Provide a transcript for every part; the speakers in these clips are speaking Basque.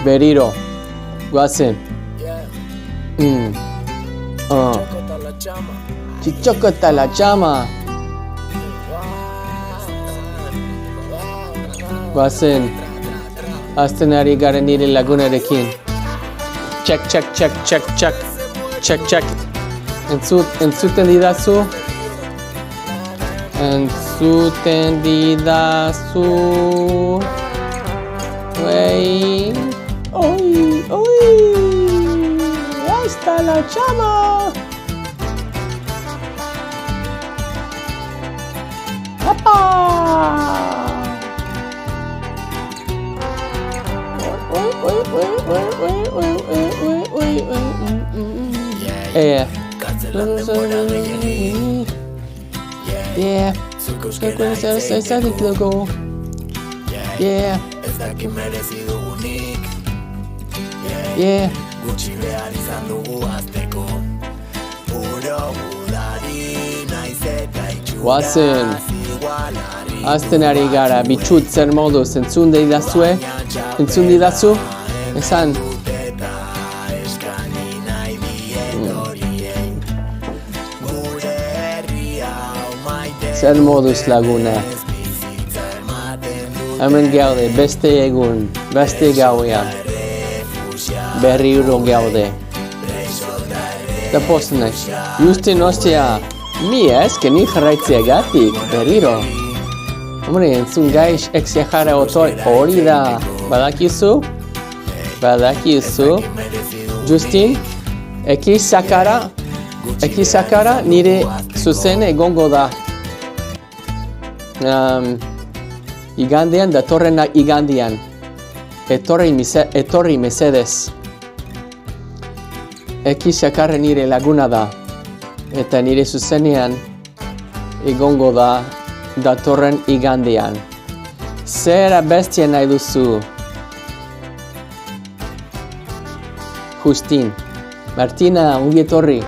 Berriro. Guazen. Chichokota la chama. Guazen. Azten ari garen nire lagunarekin. Check. Entzuten didazu. Wey. Oi. Hasta la chama. Papa. Yeah. Yeah. Yeah. Guazen. Azten ari gara, bitxut zer moduz entzun didazu? Esan. Zer moduz laguna. Hemen gaude, beste egun, beste gauean. Berriro gaude. Da postenak. Justin ostia, mi eske ni jarraitzeagatik, berriro. Hombre, entzun gaiz exiajara hori da. Badakizu? Justin, ekizakara nire zuzen egongo da. Igandean, datorren igandean. Etorri mesedez. Ekizakara nire laguna da. Eta nire zuzenean egongo da datorren igandean. Zer abestia nahi duzu? Justin. Martina, ongi etorri.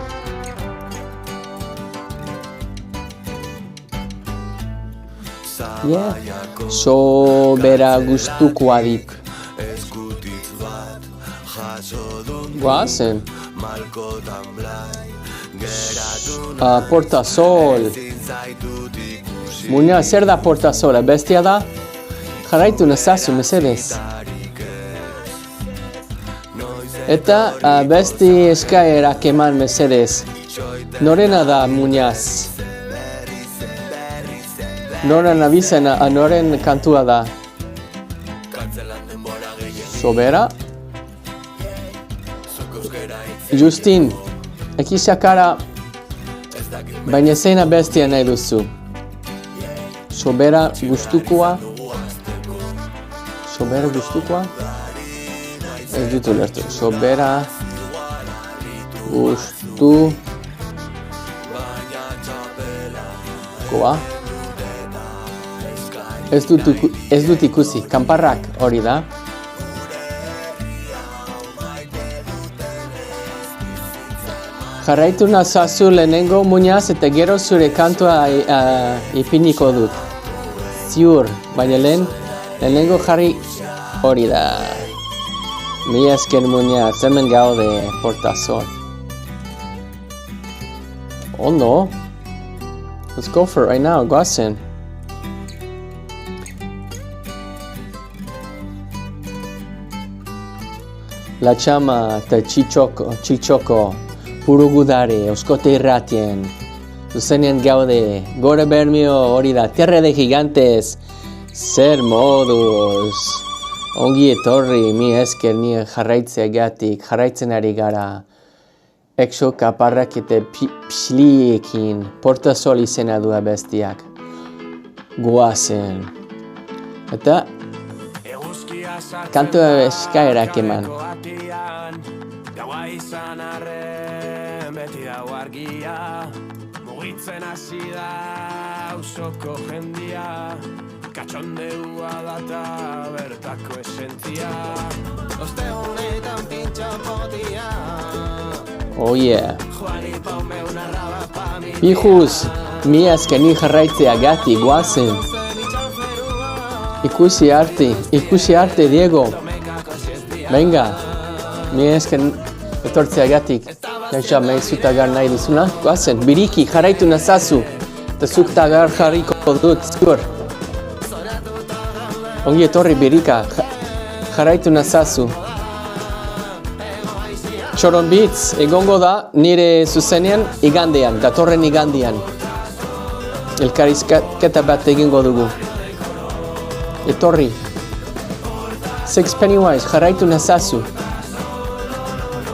Yeah. Sobera gustukoa dit. Guazen. Portasol. Muñoz, zer da portasola? Bestia da? Jarraitu nazazu, mesedez. Eta besti eskaerak eman, mesedez. Norena da, Muñoz? Noren abizena, noren kantua da? Sobera? Justin, ekizakara, baina zeina bestia nahi duzu. Sobera gustukoa? Ez dut ulertu. Sobera gustukoa? Ez dut ikusi. Kanparrak hori da. Jarraitu nazazu lehenengo, Muñoz, eta gero zure kantua ipiniko dut. Ziur, baina lehenengo jarri hori da. Mi esker, Muñoz, hemen gaude portazon. Ondo. Let's go for it right now, goazen. La chama eta txitxoko. Purugudare, Euskote Irratien, zuzenean gaude, Gora Bermio hori da, Tierra de Gigantes, zer moduz, ongi etorri, mi esker ni jarraitzen ari gara, exo kaparrak eta pxliekin, portasol izena du abestiak, guazen, eta kantu eskaerak eman. Gaua izan arren beti dago argia, mugitzen hasi da auzoko jendia, katxondeua data bertako esentzia, ostegunetan pintxo potia. Oh yeah. Hijos, mi esker ni jarraitzeagatik guazen. Ikusi arte, Diego. Venga, mi esker etortzeagatik. Jaxa, maizuta nahi duzuna. Goazen, biriki, jarraitu nazazu. Eta zuk tagar jarriko dut, ziur. Ongi etorri birika, jarraitu nazazu. Txoronbitz, egongo da nire zuzenean igandean, datorren igandean. Elkarrizketa bat egingo dugu. Etorri. Six Pennywise, jarraitu nazazu.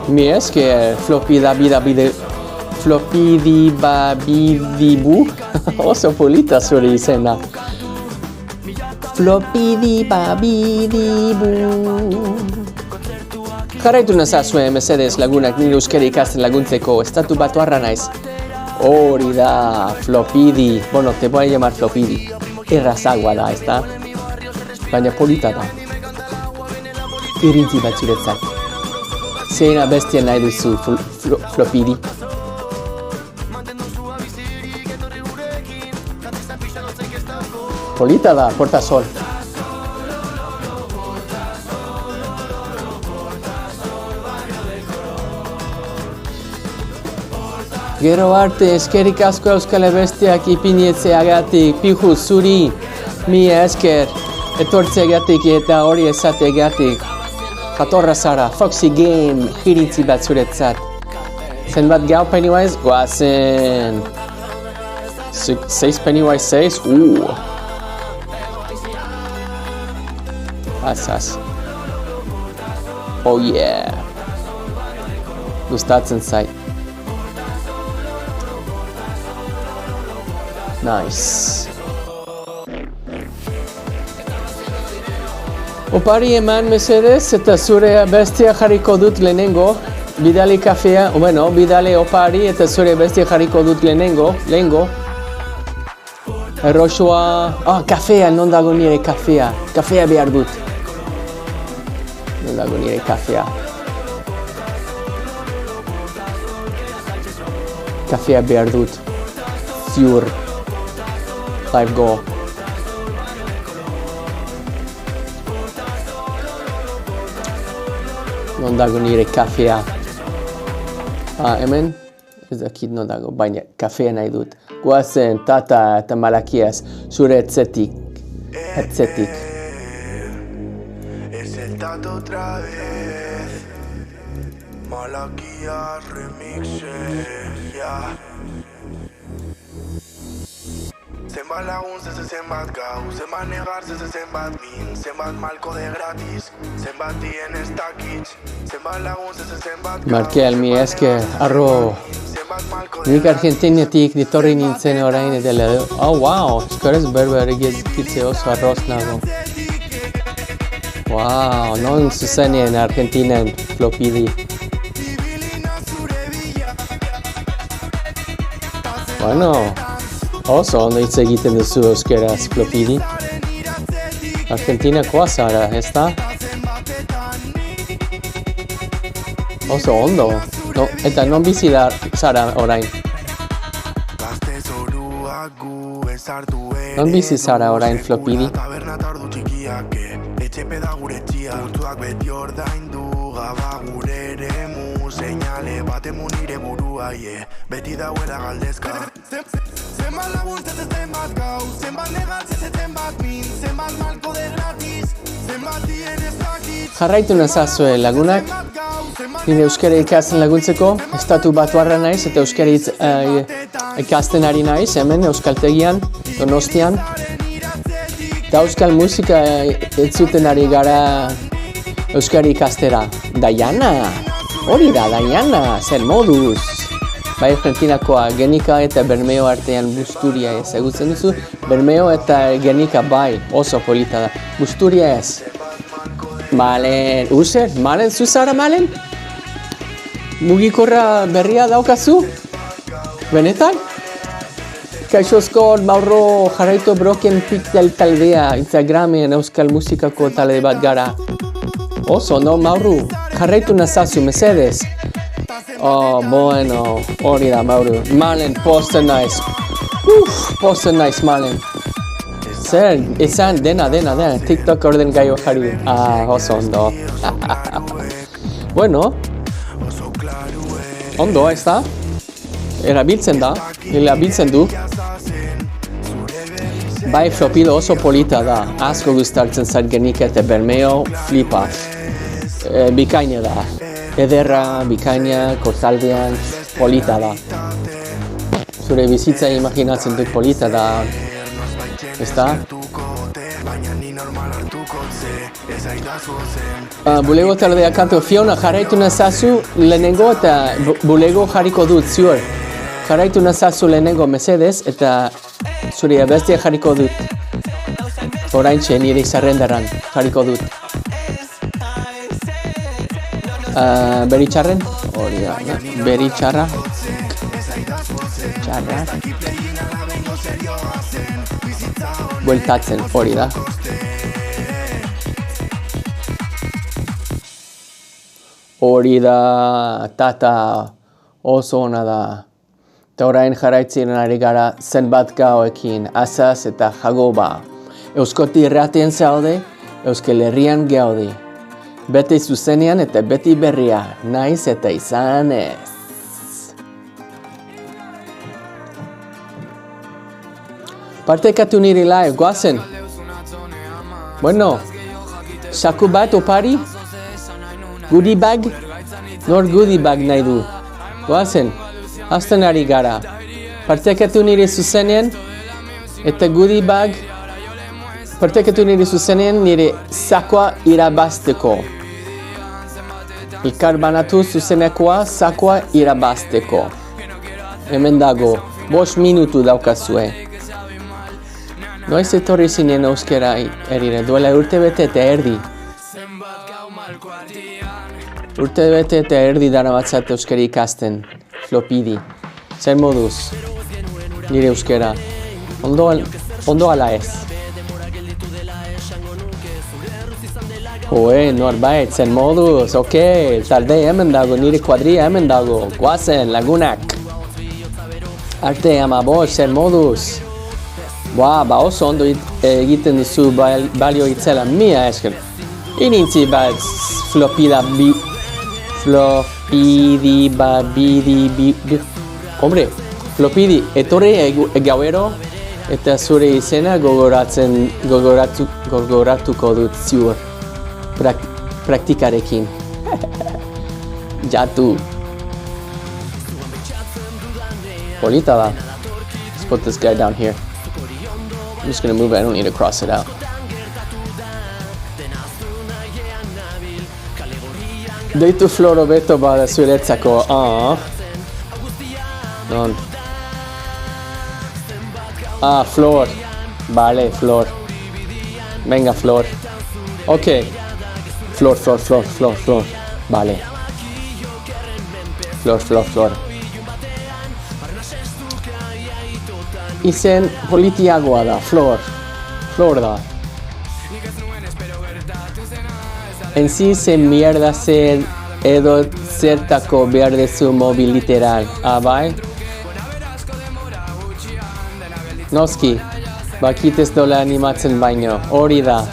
Mi esker, flopidibabidibu. Oso polita zure izena. Flopidibabidibu. Jarraitu nazazue, mesedez lagunak nire euskara ikasten laguntzeko, estatu batuarra naiz. Hori da, Flopidi. Bueno, te voy a llamar Flopidi. Errazagoa da, ezta? Baina polita da. Irintzi bat zuretzat. Zein abestia nahi duzu, Flopidi? Polita da, porta sol. Gero arte, eskerik asko euskal abestiak ipinitzeagatik, piju zuri, mi esker, etortzeagatik eta hori esateagatik. Jatorra zara, Foxy Game, jirintzi bat zuretzat. Zenbat gau Pennywise? Goazen. 6 Pennywise 6? Az. Oh yeah. Gustatzen zait. Nice. Opari eman mesedez eta zure bestia jarriko dut lehenengo. Bidali kafea, bidali opari eta zure bestia jarriko dut lehenengo. Erroxoa... kafea, non dago nire kafea. Kafea behar dut. Non dago nire kafea. Kafea behar dut. Ziur. Live go. Non dago nire kafea. Hemen? Ez dakit non dago, baina kafea nahi dut. Goazen, tata eta malakiaz, zure etzetik. Es el tato otra vez. Malakiaz remixes, ya. Zenbat lagun, zenbat gau, zenbat negar, zenbat min, zenbat malko de gratis, zenbat dien ez dakitz, zenbat lagun, zenbat gau. Markel, mi esker, arro. Nik Argentinatik ditorri nintzen orain edela. Wow, eskorez berbere gizkitze oso arroz nago. Wow, non zuzenien Argentinen, Flopidi. Bueno, oso ondo hitz egiten duzu euskeraz, Flopidi. Argentinakoa zara, ezta? Oso ondo. No, eta non bizi da zara orain? Non bizi zara orain, Flopidi? Beti dauela galdezka. Zenbat lagun, zenbat gau, zenbat negat, zenbat min, zenbat malko de gratis, zenbat dien ez dakit. Jarraitu nazazue lagunak, nire euskara ikasten laguntzeko, estatu batuarra naiz eta euskara ikasten ari naiz, hemen euskaltegian, Donostian. Eta euskal musika entzuten ari gara euskara ikastera. Daiana, hori da, Daiana, zer moduz. Bai Argentinakoa, Genika eta Bermeo artean Busturia ez. Egutzen duzu, Bermeo eta Genika bai, oso polita da. Busturia ez. Malen, User, Malen, zuzara Malen? Mugikorra berria daukazu? Benetan? Kaixozko Mauro jarraitu Broken Pixel taldea, Instagramen euskal musikako talde bat gara. Oso, no, Mauro, jarraitu nazazu, mesedez. Oh, bueno, hori da, Mauro. Malen, posten naiz. Posten naiz, Malen. Zer, izan, dena, TikTok orden gaio jarri. Oso ondo. Bueno, ondo, ez da? Erabiltzen du. Bai, flopido oso polita da, asko gustartzen zait genik eta Bermeo flipa. Bikaina da, ederra, bikaina, kostaldean, polita da. Zure bizitza imaginatzen dut polita da, ez da? Bulego taldea kanto Fiona jarraitu nazazu lehenengo eta bulego jarriko dut ziur. Jarraitu nazazu lehenengo mesedez eta zure abestia jarriko dut. Oraintxe nire zerrendaran jarriko dut. Beritxarren? Hori da, beritxarra. Txarra. Bueltatzen, hori da. Hori da, tata, oso ona da. Eta orain jarraitzen ari gara zenbat gauekin, azaz eta jagoba. Euskoti irratien zaude, Euskal Herrian gaude. Beti zuzenean eta beti berria, naiz eta izan ez. Partekatu niri live, goazen. Bueno, saku bat opari? Goodie bag? Nor goodie bag nahi du. Goazen, hasten ari gara. Partekatu niri zuzenean eta goodie bag. Partekatu niri zuzenean nire sakoa irabazteko. Ikarbanatu zuzenekoa sakoa irabazteko. Hemen dago, 5 minutu daukazue. Noiz etorri zinen euskera erire, duela urtebete eta erdi. Urtebete eta erdi dara batzat euskera ikasten, flopidi. Zer moduz, nire euskera. Ondo ala ez. Norbait, zer moduz, talde hemen dago, nire kuadria hemen dago. Guazen, lagunak. Arte amabos, zer moduz. Ba oso ondo egiten duzu balio itzela mia esker. Inintzi bat flopidi, etorri gauero eta zure izena gogoratuko dut ziur. Praktikarekin. Jatu. Polita da. Let's put this guy down here. I'm just gonna move it, I don't need to cross it out. Deitu Floro beto bada zuretzako, Non. Flor. Vale, Flor. Venga, Flor. Ok. Flor. Vale. Flor. Izen politiagoa da, Flor da. En sí ze mierda zer edo zertako behar dezu mobil literal, bai? Noski, bakitez dola animatzen baino, hori da.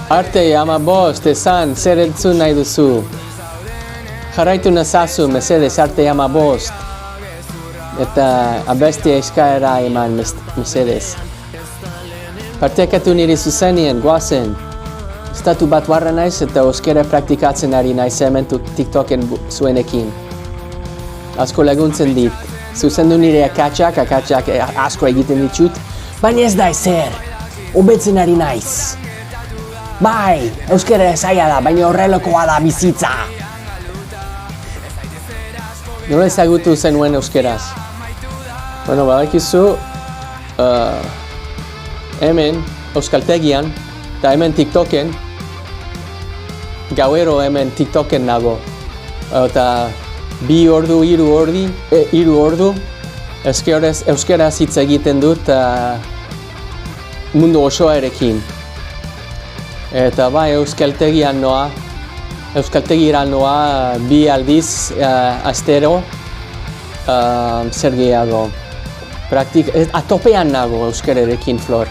Arte, amabost, esan, zer entzun nahi duzu. Jarraitu nazazu, mesedez, arte amabost. Eta abestia eskaera eman, mesedez. Partekatu niri zuzenien, goazen. Estatu bat barra naiz eta euskera praktikatzen ari naiz hemen TikToken zuenekin. Asko laguntzen dit. Zuzendu nire akatsak asko egiten ditut. Baina ez da ezer. Hobetzen ari naiz. Bai, euskera zaila da, baina horrelokoa da bizitza. Nola ezagutu zenuen euskeraz? Bueno, badakizu, hemen, euskaltegian, eta hemen TikToken, gauero hemen TikToken nago. Eta 2 ordu, 3 ordu, euskeraz hitz egiten dut mundu osoarekin. Eta bai, euskaltegian noa, euskaltegira noa 2 aldiz astero zer gehiago. Atopean nago euskerarekin, Flor.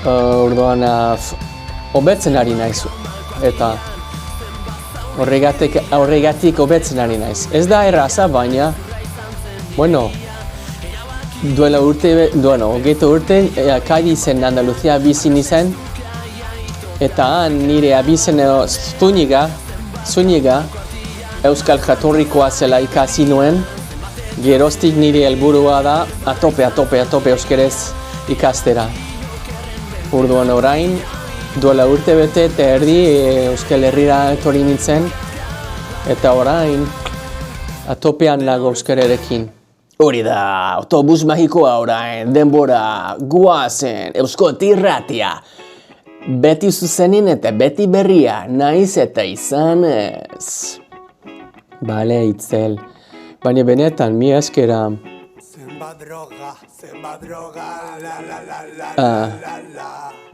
Orduan, hobetzen ari naiz. Eta horregatik hobetzen ari naiz. Ez da erraza, baina, bueno, hogeita urte, Cadizen Andaluzia bizi nintzen, eta nire abizen Zúñiga, Euskal Jatorrikoa zela ikasi nuen, geroztik nire helburua da atope euskerez ikastera. Orduan orain, duela urte bete eta erdi Euskal Herrira etorri nintzen, eta orain atopean nago euskararekin. Hori da, autobus magikoa orain, denbora, guazen, Euskoti irratia. Beti zuzenin eta beti berria, naiz eta izan ez. Bale, itzel. Baina benetan, mi eskera...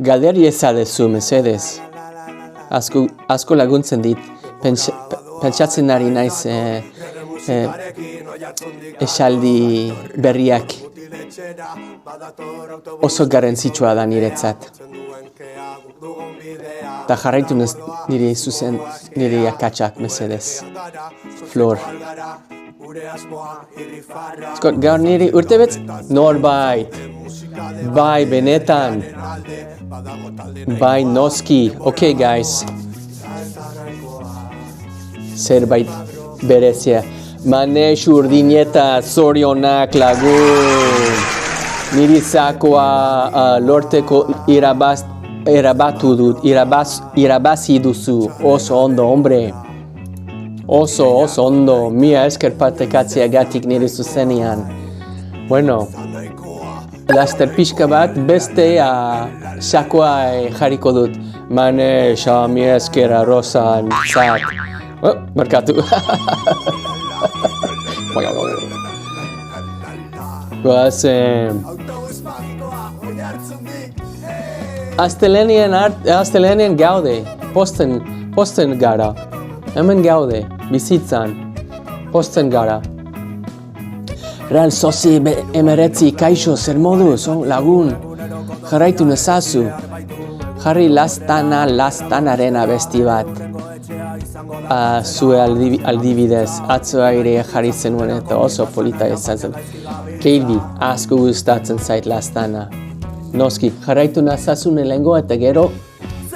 Galderi ezadezu, mesedez. Asko laguntzen dit. Pentsatzen ari naiz esaldi berriak. Oso garrantzitsua da niretzat. Ta jarraitu nire akatsak, mesedez. Flor. Gaur niri urtebetz? Norbait. Bai, benetan. Bai, noski. Okay, guys. Zerbait berezia. Manex urdineta zorionak lagun. Niri zakoa lorteko irabazi duzu. Oso ondo, hombre. Oso ondo. Mia esker partekatzeagatik nire zuzenean. Bueno, laster pixka bat beste sakoa jarriko dut. Manex, mia esker arroza zat. Markatu. Guazen. Astelenian gaude. Posten gara. Hemen gaude. Bizitzan. Posten gara. Real sozi emeretzi, kaixo, zer moduz, lagun. Jarraitu nezazu. Jarri lastanaren abesti bat. Zue aldibidez, atzo aire jarri zenuen eta oso polita izan zen. Keilbi, asko gustatzen zait lastana. Noski, jarraitu nazazu lehenengo eta gero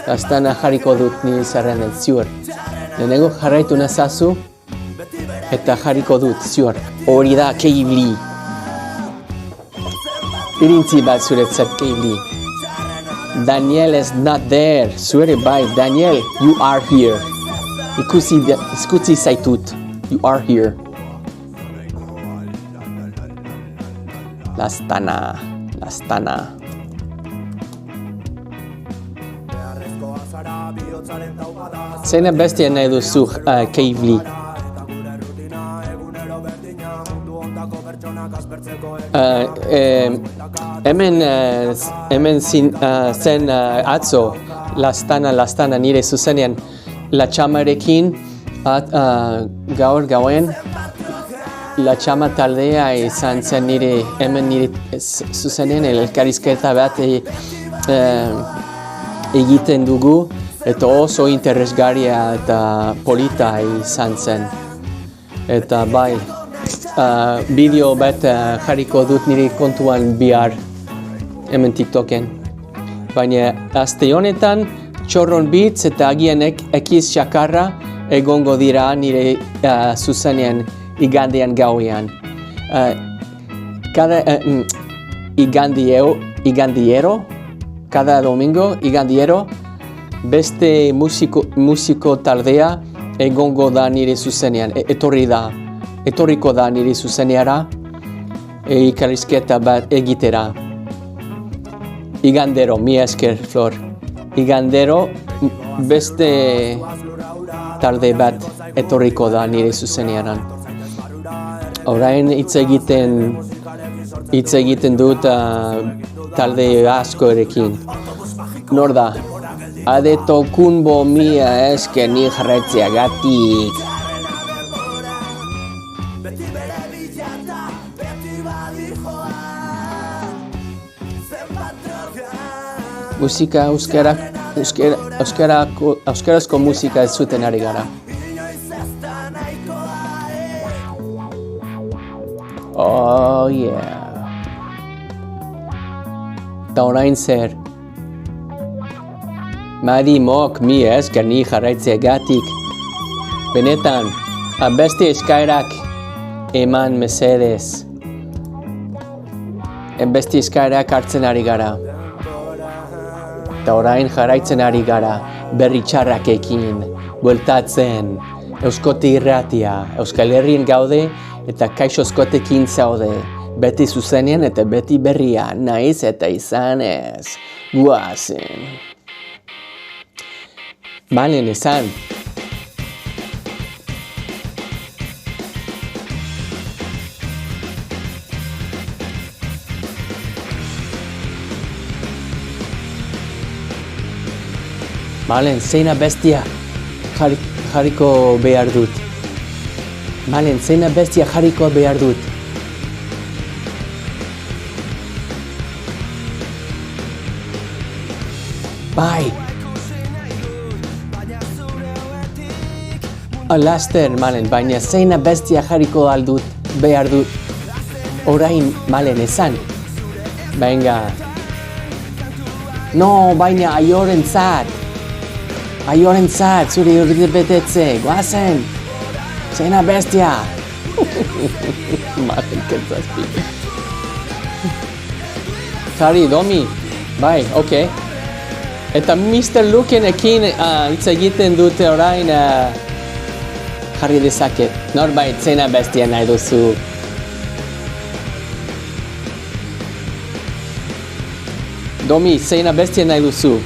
lastana jarriko dut nire zerrenen ziur. Lehenengo jarraitu nazazu eta jarriko dut ziur. Hori da, Keilbi. Irintzi bat zuretzat, Keilbi. Daniel is not there. Zuere bai, Daniel, you are here. Ikusi zaitut. You are here. Lastana. Zein bestia nahi duzu, Keivli? Hemen zen atzo, lastana nire zuzenean, la txamarekin, gauen, la txama taldea izan zen hemen nire zuzenean, elkarrizketa bat egiten dugu, eta oso interesgarria eta polita izan zen. Eta bai, bideo bat jarriko dut nire kontuan bihar, hemen TikToken. Baina aste honetan, txorron bitz eta agienek ekiz xakarra egongo dira nire zuzenean igandean gauean. Cada domingo, igandiero, beste musiko taldea egongo da nire zuzenean, etorriko da nire zuzeneara, elkarrizketa bat egitera. Igandero, mi esker, Flor. Igandero, beste talde bat etorriko da nire zuzenean. Orain hitz egiten dut talde askorekin. Nor da? Ade tokunbo mia esker ni jarraitzeagatik. musika euskarazko musika ez zuten ari gara. Oh yeah. Ta orain zer? Madi mok mi esker ni jarraitzeagatik. Benetan, abesti eskaerak eman mesedez. Beste eskaerak hartzen ari gara. Ta orain jarraitzen ari gara, berri txarrakekin, bueltatzen, Euskoti Irratia, Euskal Herrien gaude eta kaixo Euskotekin zaude. Beti zuzenean eta beti berria, naiz eta izanez. Guazen. Malen esan. Malen, zeina bestia jarriko behar dut. Malen, zeina bestia jarriko behar dut. Bai. Laster, Malen, baina zeina bestia jarriko behar dut. Orain, Malen, esan. Venga. No, baina aiorentzat. Aiorentzat, zure urtebetetze, guazen. Zeina bestia. Malen, kentzazpi. Kari, Domi. Bai, okei. Eta Mr. Lukenekin hitz egiten dute orain jarri dezaket. Norbait zeina bestia nahi duzu. Domi, zeina bestia nahi duzu.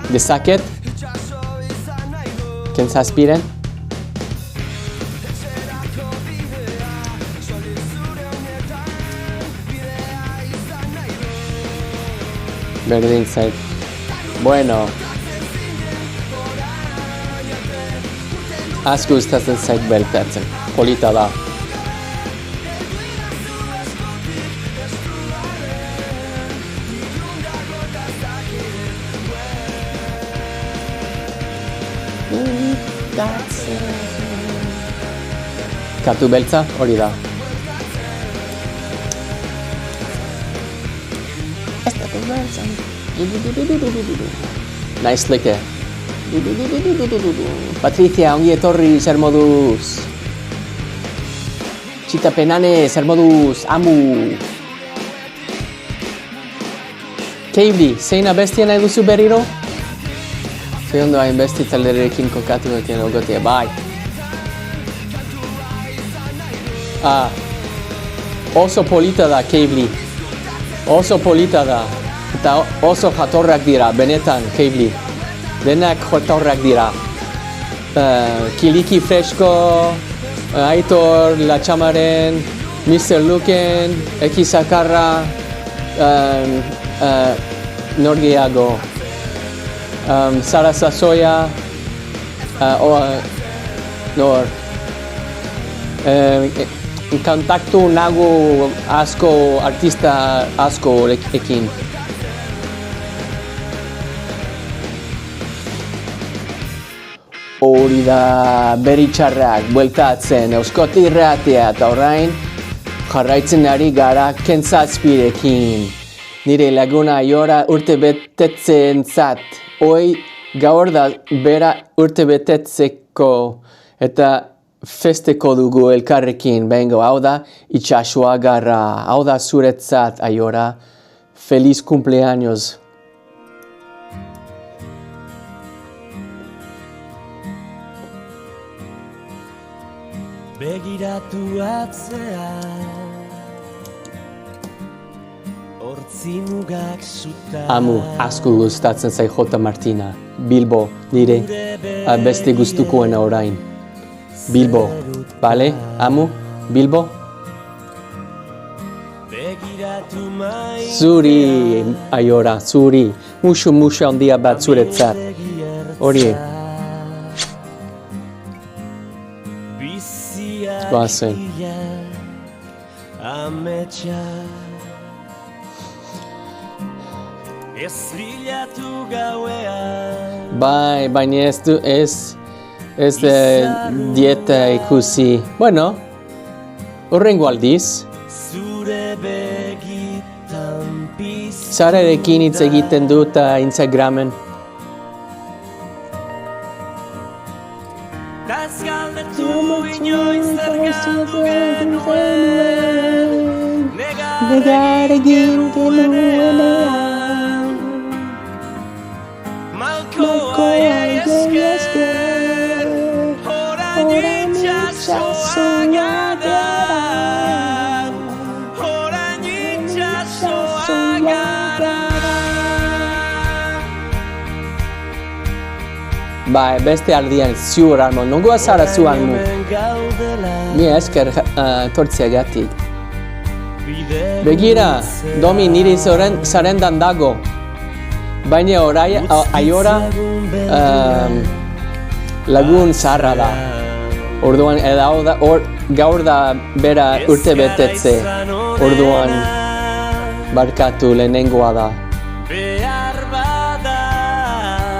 Dezaket? Kentzazpiren? Berdin zait. Bueno. Asko gustatzen zait beltatzen. Polita da. Katu beltza, hori da. Nice like. Patricia, ongi etorri, zer moduz? Txita penane, zer moduz? Amu. Keibli, zeina bestia nahi duzu berriro? Ze ondo hain besti talderekin kokatu dutien ogotia, bai. Oso polita da, Keibli. Oso polita da. Eta oso jatorrak dira, benetan, Keibli. Denak jatorrak dira. Kiliki Fresko, Aitor, Latxamaren, Mr. Luken, Ekizakarra, Norgeago, Sara Sasoya, kontaktu nago asko, artista asko ekin. Hori da berri txarrak, bueltatzen, Euskoti Irratia eta orain jarraitzen ari gara kentzazpirekin. Nire laguna Aiora urte betetzen zat. Hoi gaur da bera urte betetzeko eta festeko dugu elkarrekin. Bengo, hau da itxasua garra, hau da zuretzat Aiora. Feliz cumpleaños. Begiratu atzea Hortzimugak zuta Amu, asko gustatzen zai J. Martina. Bilbo, nire beste gustukoena orain. Bilbo, bale? Amu, Bilbo? Zuri, Aiora, zuri. Musu handia bat zuretzat. Hori. Goazen. ametsa ez bilatu gauean Bai, baina ez dieta ikusi. Bueno, horrengo aldiz. zure begitan piztu Zararekin hitz egiten dut Instagramen. Ta ez galdetu inoiz zer galdu genuen negar egin genuenean malkoa esker orain itxasoa gara orain itxasoa gara Bai, beste aldian ziur almo, nongoa zara zu almo. Ni esker tortziagatik. Begira, Domi niri zarendan dago. Baina aiora lagun zaharra da. Orduan, gaur da bera urte betetze. Orduan, barkatu lehenengoa da.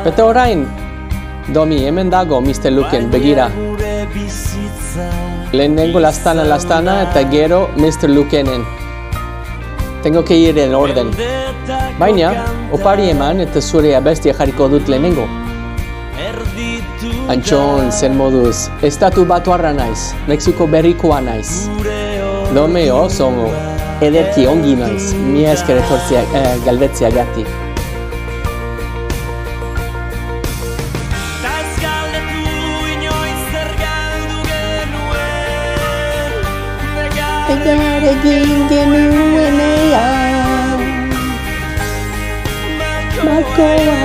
Eta orain, Domi, hemen dago Mr. Luken, begira. Lehenengo lastana eta gero Mr. Lukenen. Tengo que ir en orden. Baina, opari eman eta zure abestia jarriko dut lehenengo. Antxon, zer moduz, estatu batuarra naiz, Mexiko berrikoa naiz. Dome oso ederki ongi naiz, mi esker galdetziagatik. Negar egin genuenean malkoa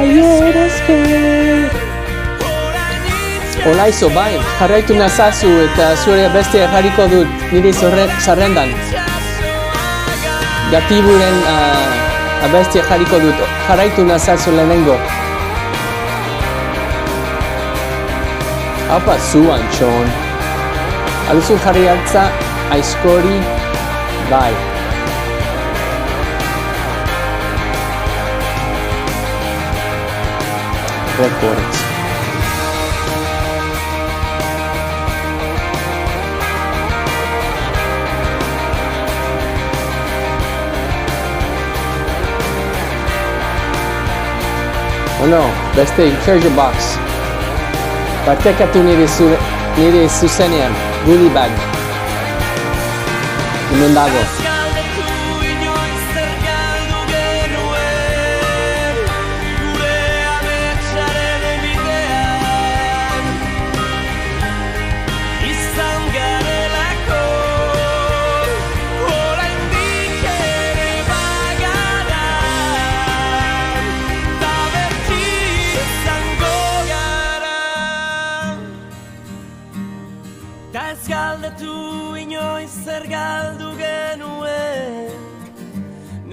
esker Olaizo, bai, jarraitu nazazu eta zure bestia jarriko dut nire zerrendan. Gatiburen abestia jarriko dut, jarraitu nazazu lehenengo. Haupa zu, Antxon. Aluzun jarri hartza, aizkori, bai. Records. Oh no, beste treasure box. Partekatu nire zuzenean, goodie bag. Hemen dago.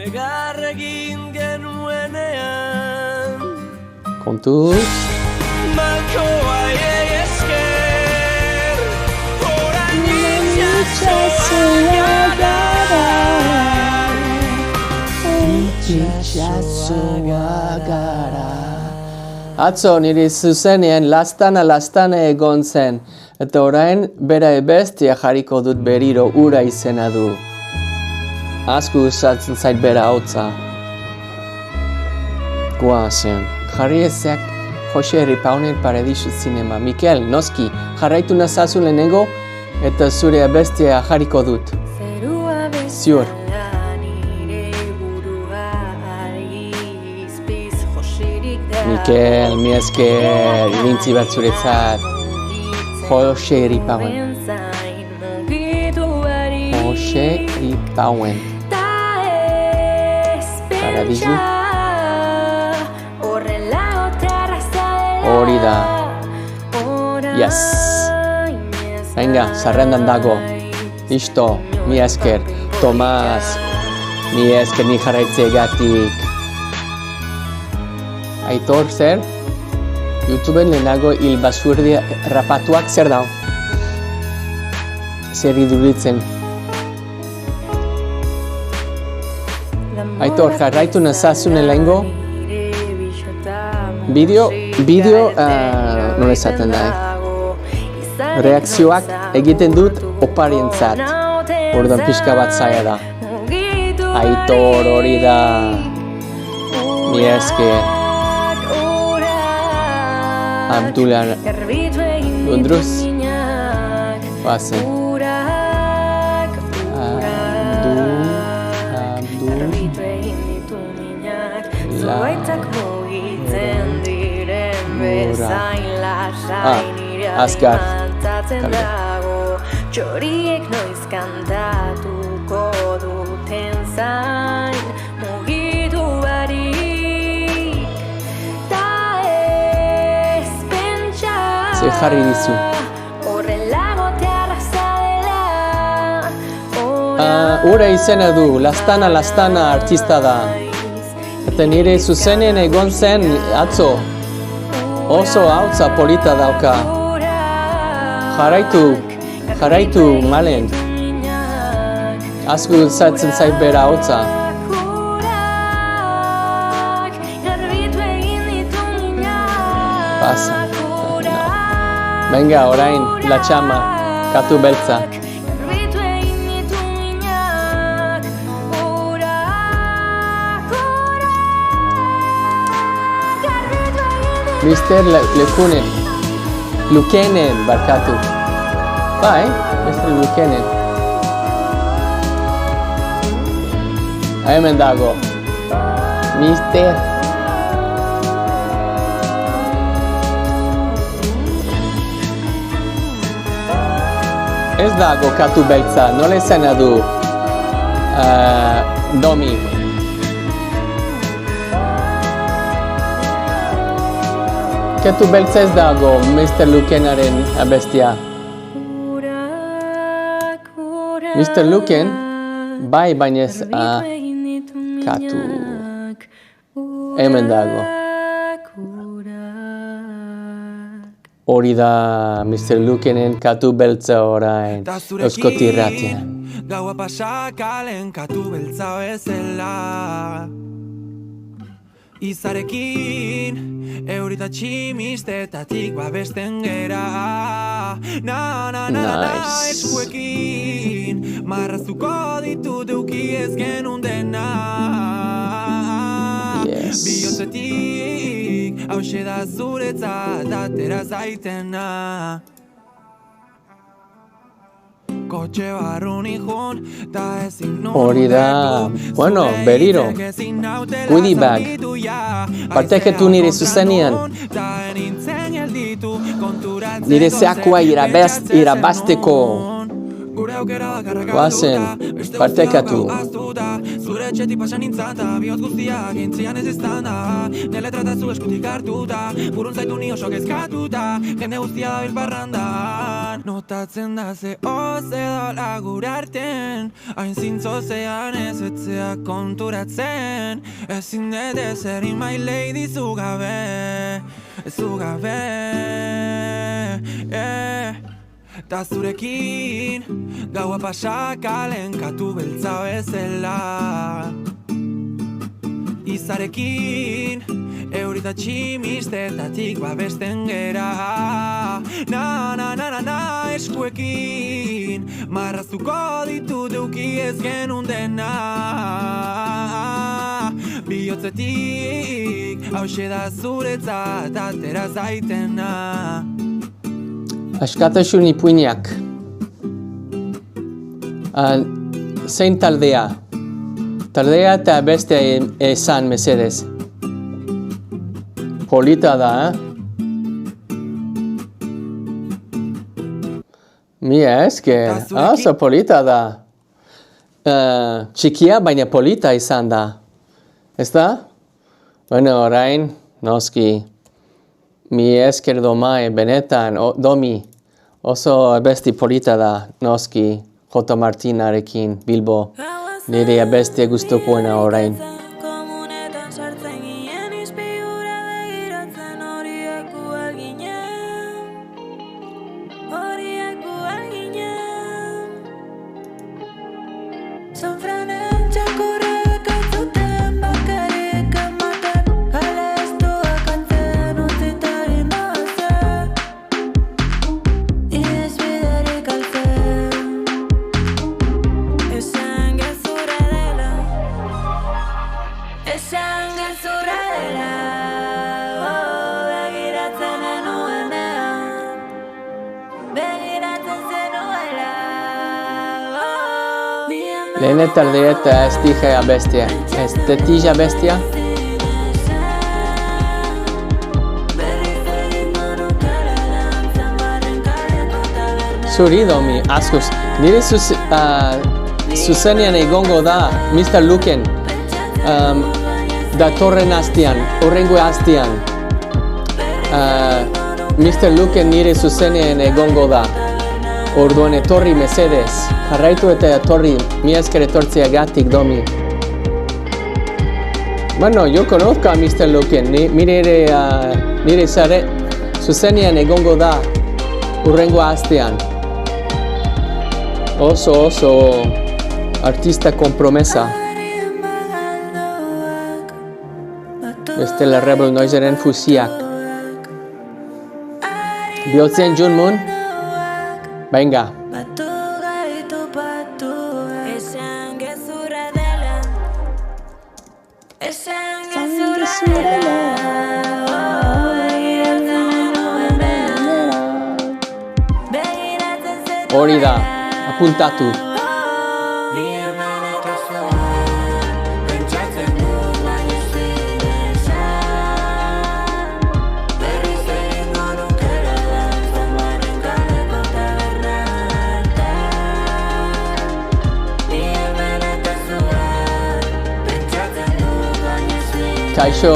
Negar egin genuenean Kontuz. malkoa esker orain itxasoa gara Atzo nire zuzenean lastana egon zen, eta orain bera bestia jarriko dut beriro ura izena du. Asko usatzen zait bera hautza. Guazen, jarri ezeak Jose Ripaunen Paradisu Zinema. Mikel, noski, jarraitu nazazu lehenengo eta zure bestia jarriko dut. Ziur. Mikel, mi esker, irintzi bat zuretzat. Jose Ripauen. Jose Ripauen. Paradisu. Hori da. Yes. Venga, zerrendan dago. Listo, mi esker. Tomas, mi esker ni jarraitzeagatik. Aitor, zer? YouTubeen lehenago hil basurdia rapatuak zer dau? Zer iduritzen? Aitor, jarraitu nazazune lehengo. Bideo, nola esaten da, reakzioak egiten dut oparientzat. Orduan pixka bat zaila da. Aitor, hori da. Mira esker. Abdullah Lundruz. Bazen. Azkar. Txoriek noiz kantatuko duten zain mugitu barik ta ez pentsa Ze jarri dizu. Horrela gotearra zadela Ura izena du, Lastana artista da. Eta nire zuzenen egon zen atzo. Oso hautza polita dauka. Jarraitu malen. Asko zaitzen zait bera hautza. Pasa. No. Venga, orain, la txama, katu beltza. Mr. Lukenen, barkatu. Bai, Mr. Lukenen. Hemen dago. Mr. Ez dago katu beltza, nola izena du Domi. Katu beltza ez dago Mr. Lukenaren abestia. Mr. Luken, bai baina ez katu. Hemen dago. Hori da Mr. Lukenen katu beltza orain, Euskoti Irratian. Gaua pasakalen katu beltza bezala. Izarekin, eurita tximistetatik babesten gera. Nice. Eskuekin, marrazuko ditut euki ez genuen dena. Yes. Bihotzetik, hause da zuretzat atera zaitena. Kotxe barrun ikun, ta ezin nuen Hori da, bueno, berriro, goodie bag. Parteketu nire zuzenean. Nire zeakoa irabazteko. Guazen, partekatu. Zure etxetik pasan nintzata, bihotz guztiak intzian ez iztanda. Nele tratazu eskutik hartuta, burun zaitu ni oso kezkatuta. Jende guztia dabil parrandan. Notatzen da ze oze dola gurarten, hain zintzozean ez etzea konturatzen. Ezin dut ezer in my lady zugabe. Ta zurekin, gaua pasakalen katu beltza bezala. Izarekin, eurita tximistetatik babesten gera. Eskuekin, marrazuko ditut euki ez genuen dena. Bihotzetik, hause da zuretzat atera zaitena. Askatasun ipuinak. Zein taldea? Taldea eta beste esan mesedez. Polita da, Mila esker, oso polita da. Txikia baina polita izan da. Ez da? Bueno, orain, noski. Mila esker domae, benetan, Domi. Oso abesti polita da, noski. J. Martinarekin, Bilbo. Nire abesti gustukoena orain. San Franen txakurrak atzuta Esan gezurra dela, begiratzen enuenean, begiratzen zenuela. Lehen taldea eta ez dija bestia. Ez tetija bestia? Zuri domi, askoz. Nire zuzenean egongo da Mr. Luken datorren astean, horrengo astean. Mr. Luken nire zuzenean egongo da. Orduan etorri mesedez. Jarraitu eta etorri, mi esker etortzeagatik domi. Bueno, yo conozco a Mr. Luken, nire zuzenean egongo da horrengo astean. Oso artista con promesa. Bestela Rebel Noiseren fusiak. Bihotzean Jun Moon. Venga. Esan gezurra dela, esan gezurra dela, begiratzen enuenean, begiratzen zenuela. Hori da, apuntatu. Kaixo,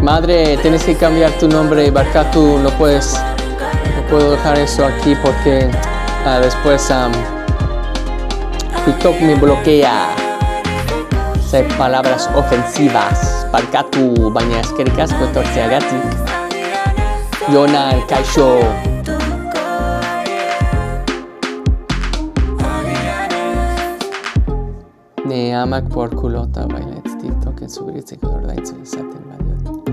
madre, tienes que cambiar tu nombre, Barkatu, no puedo dejar eso aquí porque después TikTok me bloquea. Hay palabras ofensivas. Barkatu, baina eskerrik asko etortzeagatik. Jonan, kaixo. Ne amak por kulota bailet TikToken subiritzeko ordaintzen izaten badiot.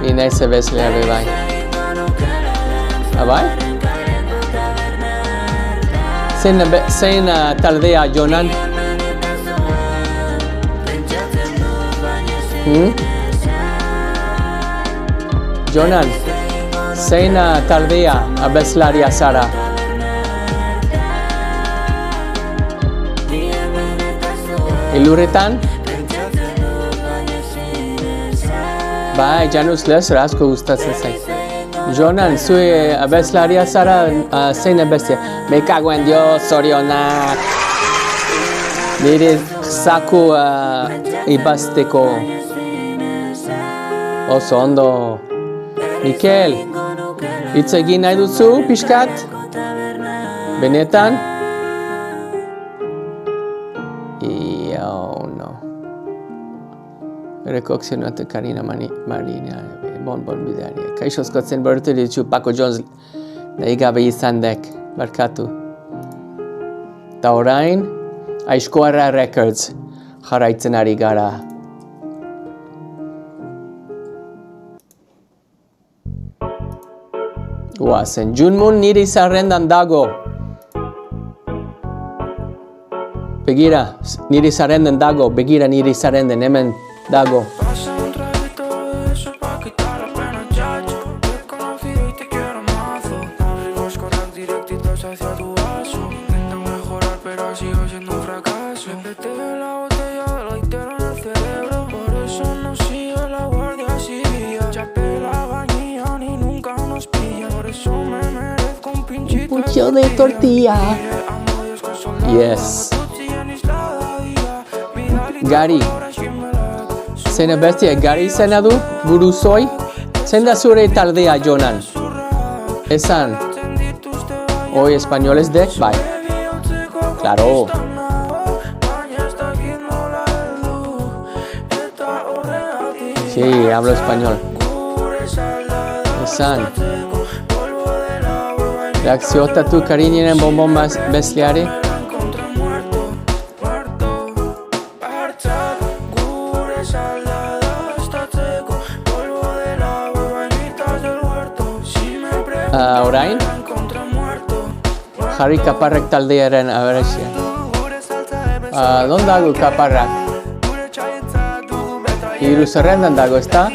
Ni naiz ebeslea be bai. Abai? Zein taldea, Jonan? Jonan, zein taldea abeslaria zara? Elurretan? Bai, Janus Lesser asko gustatzen zait. Jonan, zue abeslaria zara zein abestia? Me cago en Dios, zorionak! Nire zaku ibasteko. Oso ondo. Mikel, hitz egin nahi duzu, pixkat? Benetan? No. Rekokzionatu Karina Marina, bon bideari. Kaixo eskotzen bertu ditu Paco Jones nahi gabe izan dek, barkatu. Ta orain, Aizkoarra Records jarraitzen ari gara. Guazen, Junmun nire zerrendan dago. Begira, nire zerrendan dago, begira nire zerrendan hemen dago. Pucho de tortilla. Yes. Gari. Zena bestia, Gari zena du? Buruzoi? Zein da zure taldea, Jonan? Esan. Hoi españoles dek? Bai. Claro. Sí, hablo español. Esan. Reakziotatu Karininen bonbon besliari. Orain? Jarri kaparrek taldearen aberesia. Non dago kaparrak? Hiru zerrendan dago, ezta?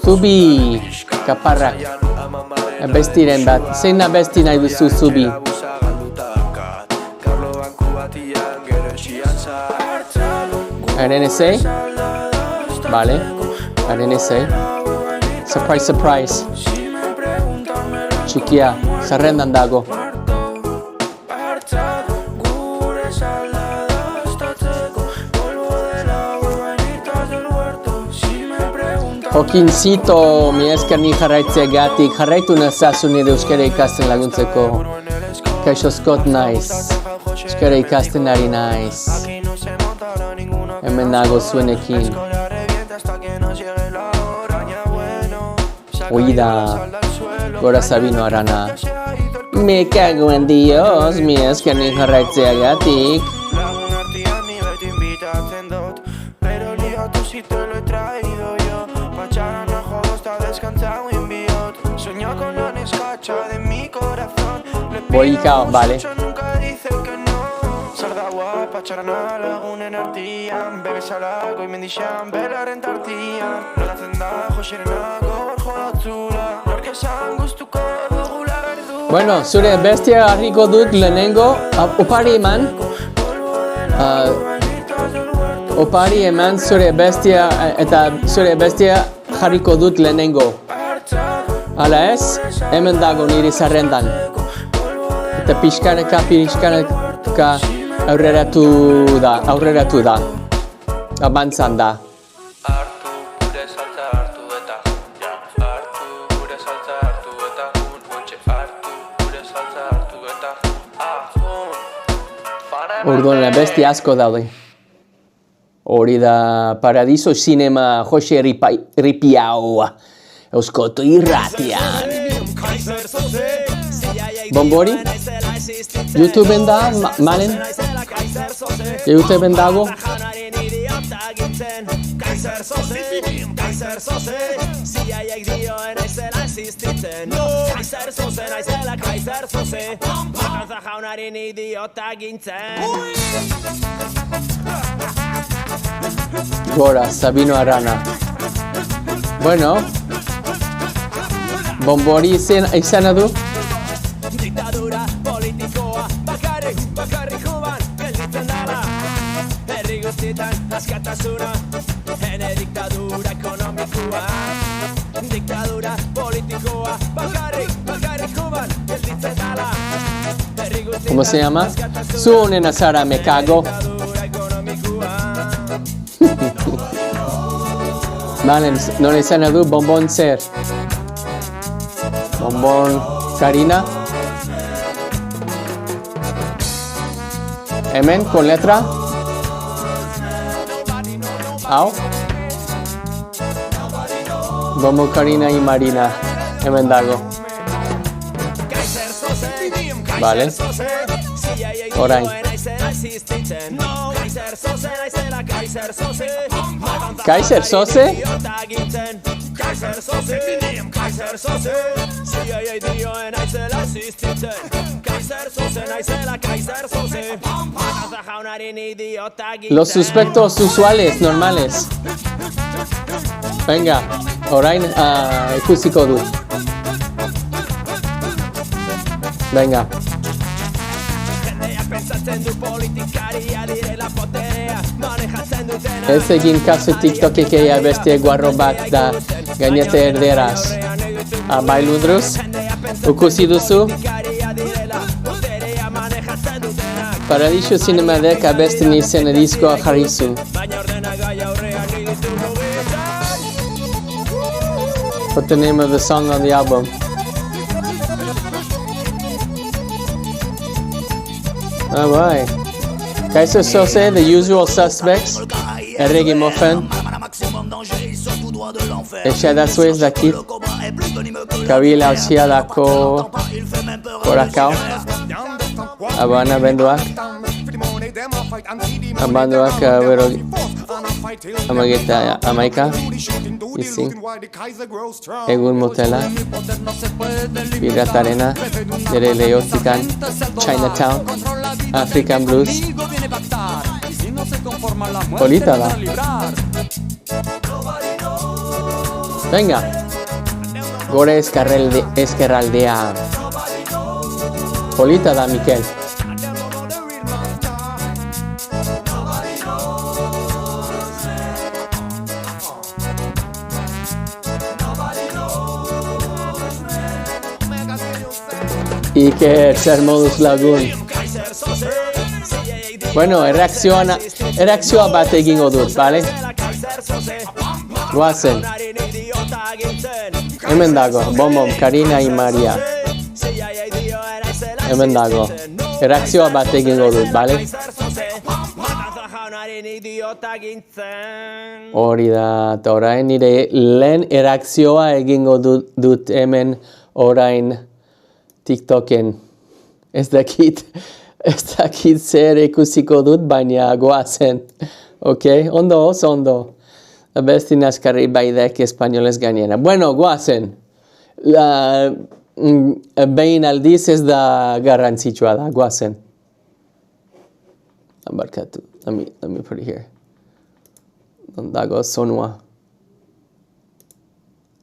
Zubi kaparrak. Bestiren bat. Zein abesti nahi duzu Zubi? RNSA? Vale. RNSA. Surprise, surprise. Txikia, zerrendan dago. Jokincito, mi esker ni jarraitzeagatik, jarraitu nazazu nire euskara ikasten laguntzeko. Kaixo Scott naiz, euskara ikasten ari naiz. Hemen nago zuenekin. Oida, gora Sabino Arana. Me cago en Dios, mi esker ni jarraitzeagatik. Boicao, vale. Bueno, zure bestia harriko dut lehenengo, opari eman. Opari eman zure bestia eta zure bestia jarriko dut lehenengo. Hala ez, hemen dago niri zerrendan. Eta pixkaneka aurreratu da. Abantzan da. Orduan besti asko daude. Hori da Paradiso Cinema Jose Ripiau. Euskoto irratian. Bombori? YouTubeen da, malen? YouTubeen dago? Gora, Sabino Arana. Bueno, Bombori izena du? Diktadura politikoa bakarrik kuban gelditzen dala. Herri guztietan askatasuna, ene diktadura ekonomikoa. Diktadura politikoa bakarrik kuban gelditzen dala. ¿Cómo se llama? Su nena Sara, me cago. Vale, non izena du Bombon zer. Bombon Karina. Hemen, con letra. Au. Bombon Karina y Marina. Hemen dago. Vale. Orain. Kaiser Sose? Los suspectos usuales, normales. Venga, orain ikusiko du. Venga. Ez egin kasu TikTokekei bestie guarro bat da gainete erderaz. Bailudruz, ukusi duzu? Paradiso Cinemadek abesten izen diskoa jarri zu. What's the name of the song on the album? Alright. Kaiser Sose, The Usual Suspects, Reggae Muffin, Echada Suez dakit, Kabil Ausia dako Korakao, Abana Benduak, Abandoak bero amageta amaika izi egun motela piratarena nire lehortikan Chinatown African Blues polita da. Venga, gore ezkerraldea polita da, Mikel. Iker, zer moduz lagun. Bueno, erreakzioa bat egingo dut, bale? Goazen. Hemen dago, Bom, Karina y Maria. Hemen dago. Erreakzioa bat egingo dut, bale? Hori da, eta orain nire lehen erreakzioa egingo dut hemen orain TikToken. Ez dakit zer ikusiko dut, baina goazen. Ok, oso ondo. Beste naskarri baidek espainolez gainera. Bueno, goazen. Behin aldiz ez da garrantzitsua da, goazen. Barkatu. Let me put it here. Dago sonua.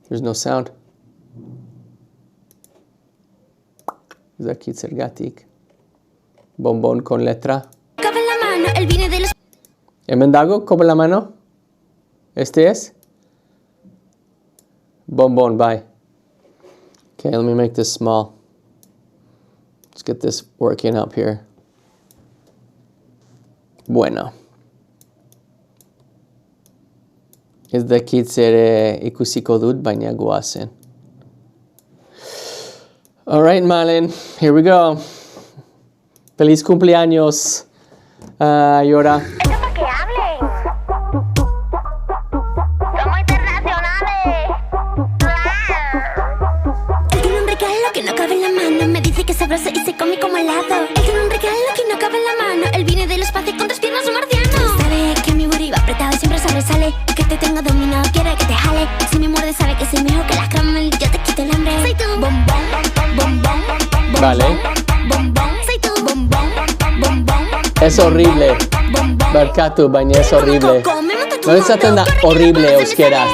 There's no sound. Ez dakit zergatik. Bombón con letra. Cabe la mano, él viene de los... Hemen dago, cobe la mano. Este es? Bombón, bye. Okay, let me make this small. Let's get this working up here. Bueno. Ez dakit zer ikusiko dut, baina goazen. All right, Malen, here we go. Feliz cumpleaños, Ayora. Esto es para que hablen. Somos internacionales. Él tiene un regalo que no cabe en la mano. Me dice que es sabroso y se come como helado. Él tiene un regalo que no cabe en la mano. Él viene del espacio con 2 piernas, un marciano. Sabe que mi booty va apretado y siempre sobresale. Que te tengo dominado, quiere que te jale. Si me muerde sabe que soy mejor que las caramel. Yo te quito el hambre. Soy tu bombón, bombón, bombón. Vale. Bombón, soy tu bombón, bombón. Es horrible. Barkatu, baina es horrible. No esaten da horrible euskera.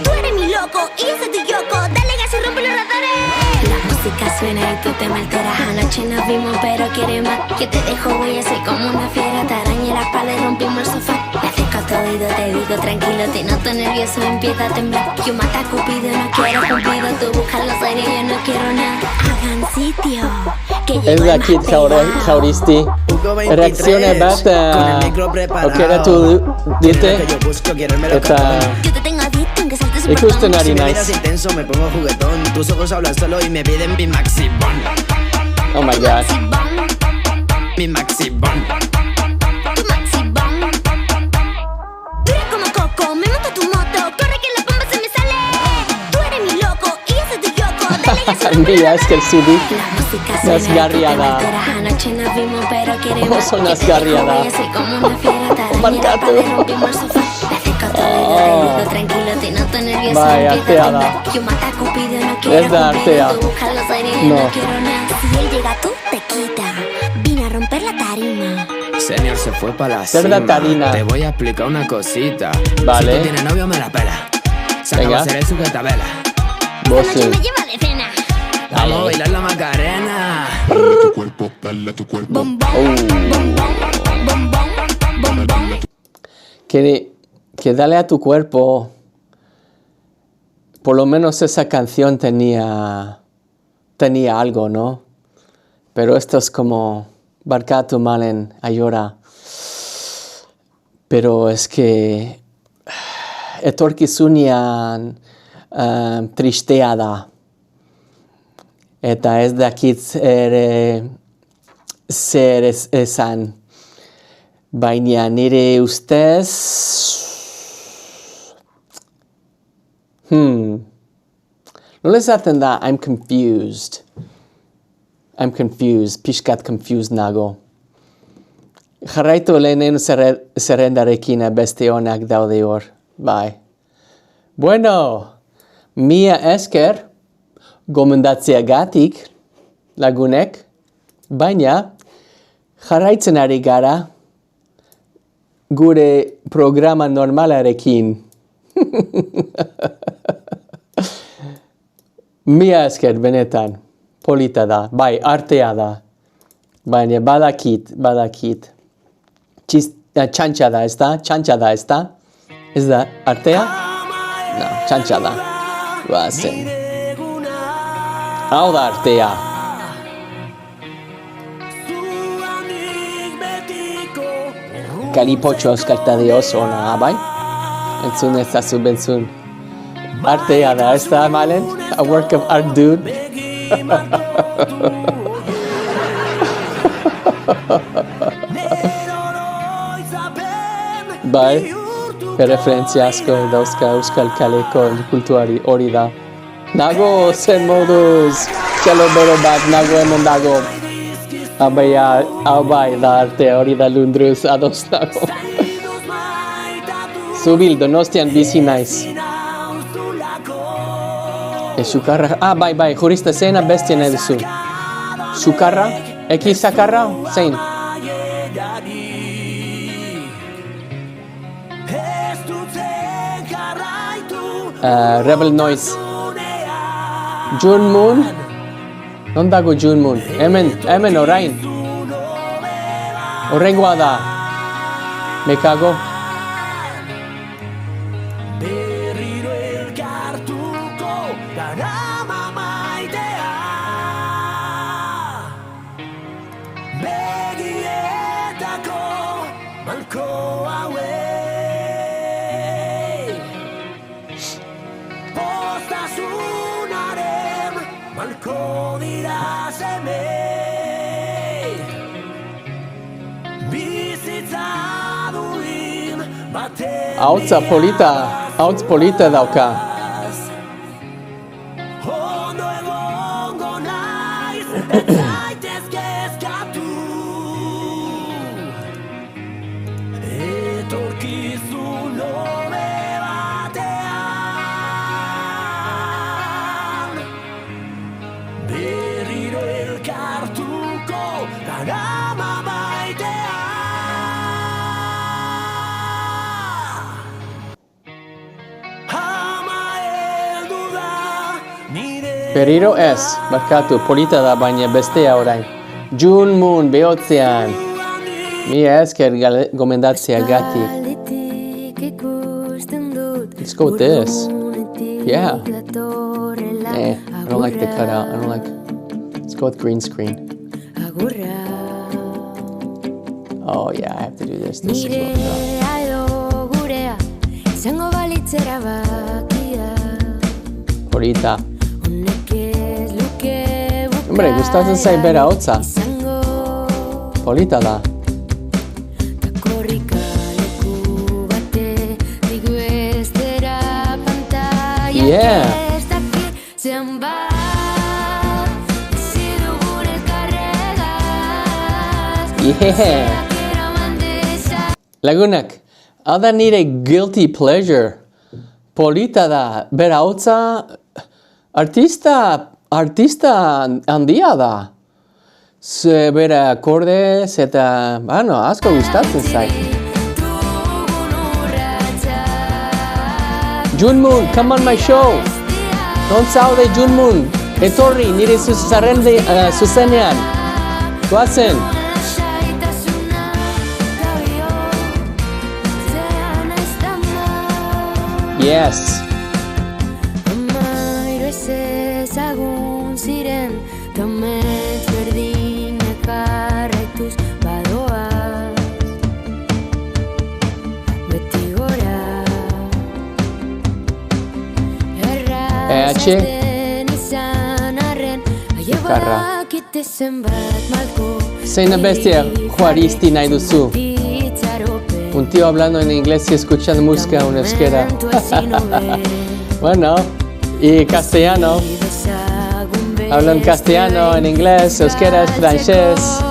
Tú eres mi loco y yo soy tu yoko. Dale gas y rompe los radares. La música suena y tú te me alteras. Anoche nos vimos pero quieres más. Yo te dejo huella, soy como una fiera. Te arañé la espalda y rompimos el sofá. Me acerco a tu oído, te digo tranquilo. Te noto nervioso, empieza a temblar. Yo mata a Cupido, no quiero cumplido. Tú buscas los aires, yo no quiero nada. Hagan sitio. Ez dakit jauristi. Reakzione bat aukeratu dite eta Yo te tengo adicto aunque saltes súper ikusten ari Si me naiz. miras intenso me pongo juguetón. Tus ojos hablan solo y me piden mi maxi bon. Oh my god. Mi maxi bon. Tu maxi bomb. Tú eres como Coco, me monto tu moto. Corre que la bomba se me sale. Tú eres mi loco y yo soy tu yoko. Dale gas y rompe Mila esker zuri. la música suena y tú te Nasgarria me da. alteras. Anoche nos vimos pero quieres más. Oso Yo te nasgarria dejo da. huella, soy como una fiera. Te arañé la Barkatu. espalda y rompimos el sofá. Me acerco a tu oído, te digo tranquilo. Te noto nervioso, Bai, empieza a artea da. temblar. Yo mata a Cupido, no quiero Ez da cumplido. artea. Tú buscas los aires, yo No. no quiero nada. Si él llega tú, te quita. Vine a romper la tarima. Señor se fue para la Ser de cima. tarina. Te voy a explicar una cosita. Vale. Si tú tienes novio me la pela. Se Venga. acaba de hacer el sujetabela. Esta noche Bosu. me lleva de cena. Vamos a bailar la Macarena. Bombón, bombón, bombón, bombón. Que dale a tu cuerpo. Por lo menos esa canción tenía algo, ¿no? Pero esto es como Barkatu, Malen, Ayora. Pero es que etorkizunean tristea da. Eta ez dakit zer esan. Baina nire ustez... Nola esaten da, I'm confused. Pixkat confused nago. Jarraitu lehenen zerrendarekin beste onak daude hor. Bai. Bueno, mia esker gomendatzeagatik lagunek, baina jarraitzen ari gara gure programa normalarekin. Mia esker benetan, polita da, bai, artea da. Baina badakit. Txantxa da, ez da? Txantxa da, ez da? Ez da, artea? No, txantxa da. Guazen. Hau da artea. Kalipotxo euskalta de oso ona, bai? Entzun ezazu bentzun. Artea da, ez da, Malen? A work of art, dude. Bai, referentzia asko dauzka euskal kaleko kultuari hori da. Nago zen moduz, txelo bero bat nago hemen dago. Hau bai da arte hori da lundruz ados nago. Zubil, Donostian bizi naiz. Sukarra, bai, jurista zena bestia nahi duzu. Sukarra? Eki sakarra? Zein? Rebel Noise. June Moon? Non dago June Moon? Hemen orain. Horrengoa da. Me kago. Hautz polita dauka. Berriro ez, barkatu, polita da baina bestea orain. June Moon, behotzean. Mila esker gomendatzeagatik. Let's go with this. Yeah. I don't like the cutout. Let's go with green screen. Oh yeah, I have to do this. This is what polita. Hombre, gustatzen zait bera hotza. Polita da. Yeah. Yeah. Lagunak, hau da nire guilty pleasure. Polita da, bera hotza, artista handia da. Bera akordez eta, asko gustatzen zait. June Moon, come on my show. Non zaude June Moon. Etorri, nire zuzenean. Goazen. Yes. Sukarra. Zein bestia juaristi nahi duzu. Un tío hablando en inglés y escuchando música en euskera. Bueno, y castellano. Hablan castellano, en inglés, euskera, francés.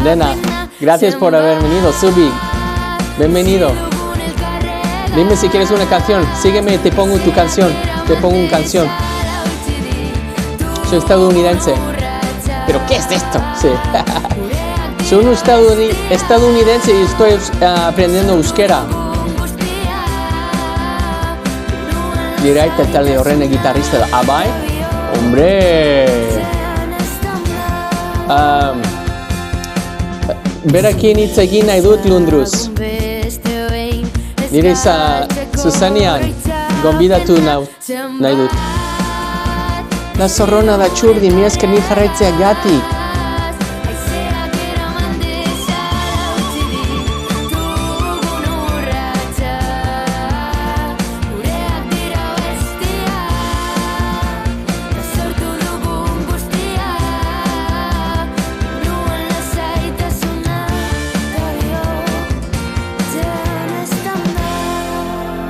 Dena. Gracias por haber venido, Subi. Bienvenido. Dime si quieres una canción. Sígueme y te pongo tu canción. Te pongo una canción. Soy estadounidense. ¿Pero qué es esto? Sí. Soy un estadounidense y estoy aprendiendo euskera. Direi talde horren gitarrista da. Bai? Hombre! Berakin hitz egin nahi dut Lundruz. Nire zuzenean gonbidatu nahi dut. La zorrona da txurdi, mi esker ni jarraitzeagatik.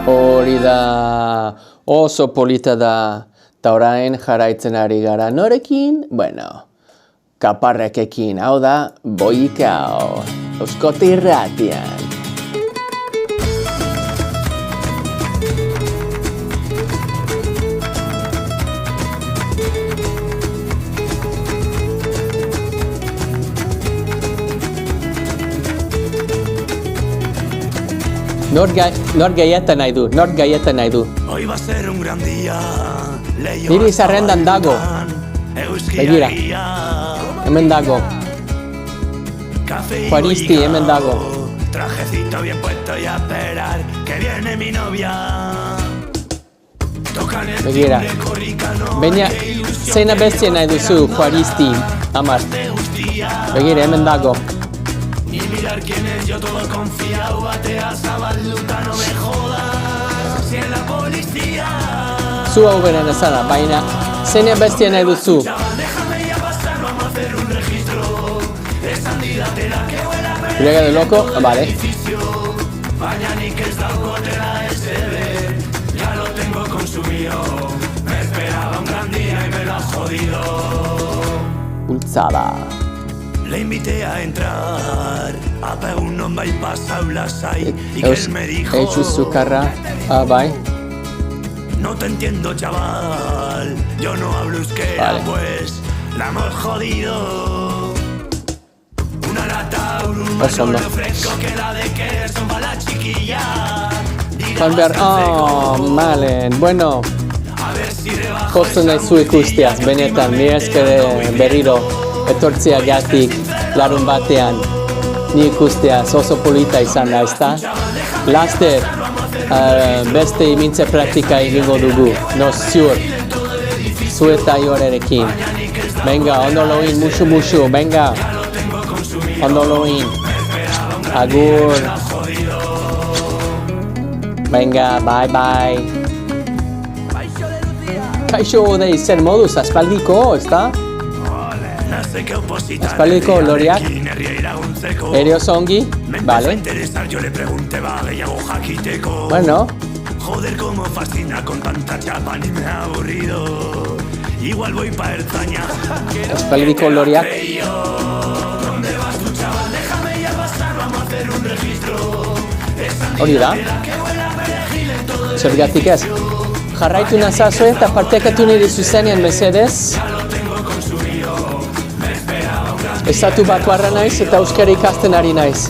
Hori da, oso polita da, eta orain jarraitzen ari gara norekin, bueno, kaparrekekin, hau da, boikao, Euskote Irratian. Nor gaiatan nahi du. Hoy va a ser un gran día. Niri zerrendan dago. Begira. Hemen dago. Juaristi, hemen dago. Trajecito bien puesto y a esperar que viene mi novia. Begira. Baina, zein abestia nahi duzu, Juaristi, amar. Begira, hemen dago. Ni mirar quién es, yo todo confiado. Batea zabalduta, no me jodas. Si en la policía. Zu hau beren ezana, baina zein abestia nahi duzu. Déjame ya pasar, vamos a hacer un registro. Esan didatela que huela a Brega de loco, vale. Baina nik ez daukotela ez eder. Ya lo tengo consumido. Me esperaba un gran día y me lo ha jodido. Bultzada. Le invité a entrar, a un non bai pasau lasai, y que él me dijo, Eitzu zukarra, bai. no te entiendo chaval, yo no hablo euskera, Vale. pues la hemos jodido. Una lata, un Oso humano ondo. le ofrezco que la de que son para la chiquilla. Juan behar, malen, bueno, A ver si rebajo poztu nahi zu ikusteaz, benetan, mi esker berriro etortzeagatik larun batean, ni ikusteaz oso polita izan da, ezta? Laster, beste imintze praktika egingo dugu, no ziur, zu eta Iorerekin. Venga, ondo loin, musu, venga, ondo loin, agur. Venga, bye. Kaixo dei zer moduz, aspaldiko, ezta? Aspaldiko loriak, ere oso ongi, vale. Yo le pregunté, va, gehiago jakiteko. Bueno, Joder, cómo fascina con tanta chapa, ni me ha aburrido. Igual voy pa' Erzaña. aspaldiko loriak, ¿Dónde vas tu chaval? Déjame ya pasar, vamos a hacer un registro. hori da. Zergatik ez. Jarraitu nazazue eta partekatu nire zuzenean mesedez. Estatu batuarra naiz eta euskara ikasten ari naiz.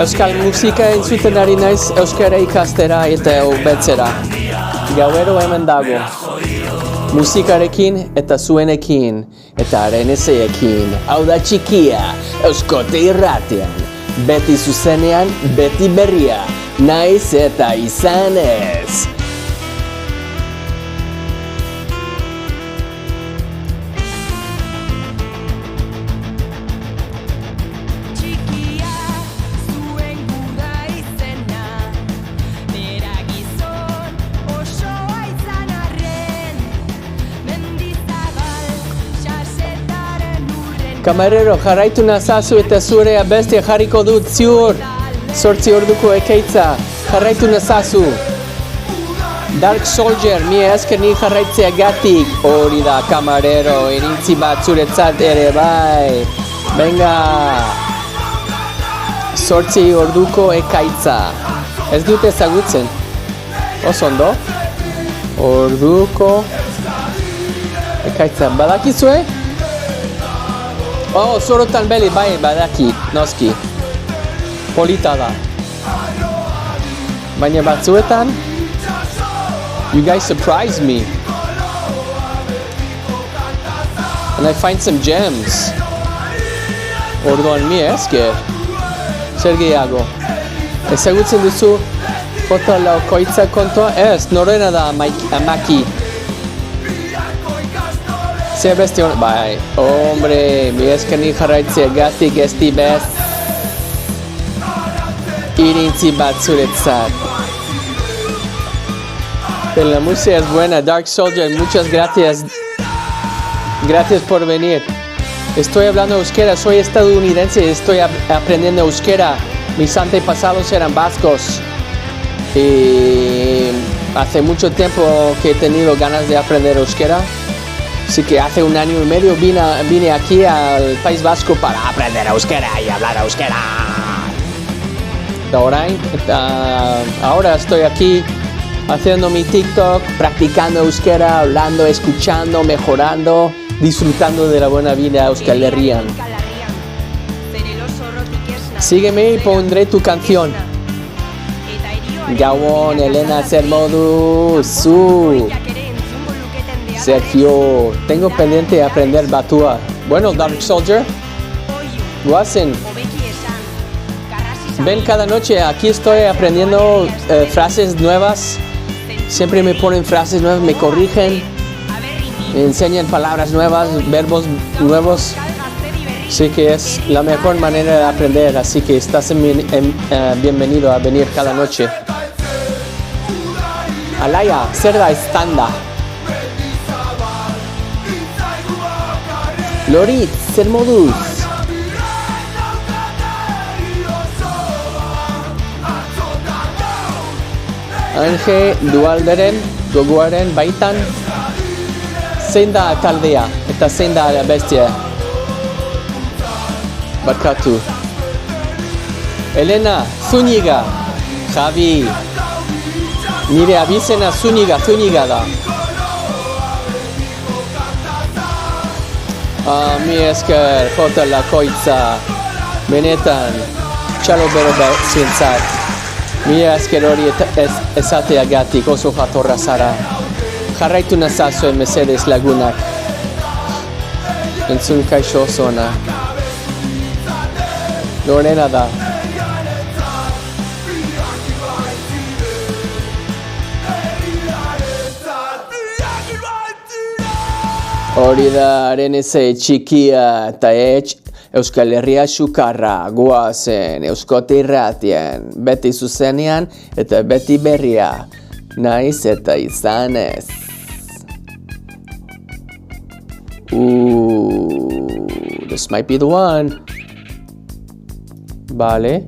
Euskal musika entzuten ari naiz euskara ikastera eta betzera. Gauero hemen dago. Musikarekin eta zuenekin eta arenezeekin. Hau da txikia, Euskote Irratian. Beti zuzenean, beti berria. Naiz eta izan ez. Kamarero, jarraitu nazazu eta zure abestia jarriko dut ziur. 8 orduko ekeitza, jarraitu nazazu. Dark Soldier, mi esker ni jarraitzeagatik. Hori da, kamarero, irintzi bat zuretzat ere bai. Venga, Zortzi orduko ekaitza. Ez dute ezagutzen. Oso ondo. Orduko ekaitza. Badakizue? Oh, Sorotan Beli, bai, badaki, noski. Polita da. Baina batzuetan, you guys surprise me. And I find some gems. Orduan mi esker. Zer gehiago. Ezagutzen duzu foto laukoitza kontua? Ez, norena da Amaki. Zer beste hon... Bai, hombre, mi esker ni jarraitzea gatik esti bez. Irintzi bat zuretzat. Pero la música es buena. Dark Soldier, muchas gracias. Gracias por venir. Estoy hablando euskera, soy estadounidense y estoy aprendiendo euskera. Mis antepasados eran vascos. Y hace mucho tiempo que he tenido ganas de aprender euskera. Así que hace 1 año y medio vine aquí al País Vasco para aprender euskera y hablar euskera. Ahora estoy aquí haciendo mi TikTok, practicando euskera, hablando, escuchando, mejorando, disfrutando de la buena vida Euskal Herrian. Sígueme y pondré tu canción. Gabon, Elena, Zer moduz, zu. Sergio, tengo pendiente aprender batua. Bueno, Dark Soldier, guazen. Ven cada noche, aquí estoy aprendiendo frases nuevas. Siempre me ponen frases nuevas, me corrigen, me enseñan palabras nuevas, verbos nuevos. Así que es la mejor manera de aprender, así que estás bienvenido a venir cada noche. Alaya, zer da estanda. Lorit, zer moduz. Ange Dualderen, gogoaren baitan. Zein da taldea eta zein da bestia. Barkatu. Elena, Zuniga. Javi. Nire abizena Zuniga da. Mi esker, foto lakoitza. Benetan, txalo bero zientzat. Mi esker hori esateagatik oso jatorra zara. Jarraitu nazazuen mesedes lagunak. Entzun kaixo oso ona. Lorena da. Hori da areneze txikia eta Euskal Herria sukarra goazen Euskote irratien, beti zuzenean eta beti berria, naiz eta izanez. This might be the one. Vale.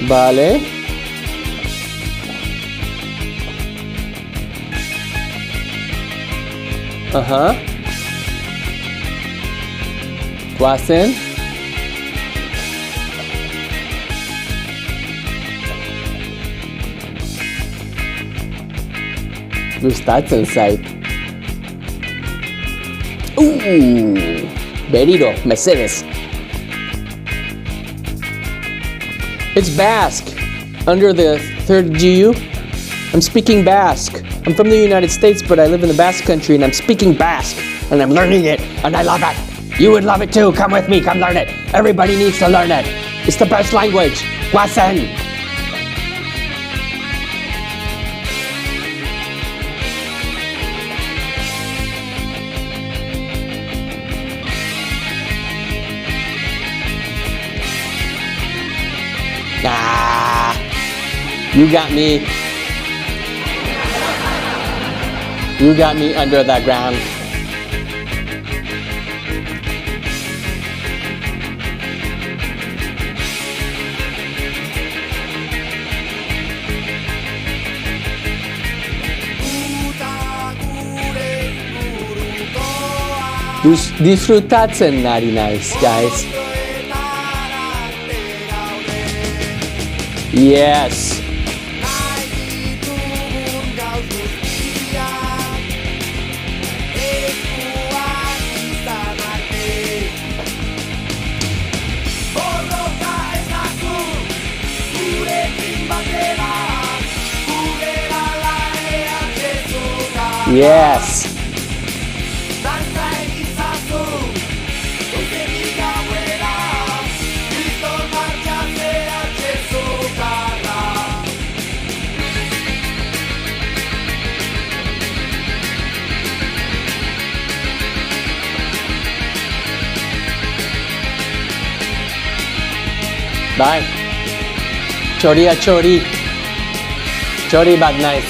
Vale. Guazen. Gustatzen zait. Beriro, mesedes. It's Basque, under the 3rd GU. I'm speaking Basque. I'm from the United States, but I live in the Basque country, and I'm speaking Basque, and I'm learning it, and I love it. You would love it too. Come with me, come learn it. Everybody needs to learn it. It's the best language. Guasen. You got me. You got me under that ground. Disfrutatzen ari naiz, guys. Yes. Yes. Bai. Txoria txori. Txori bat naiz.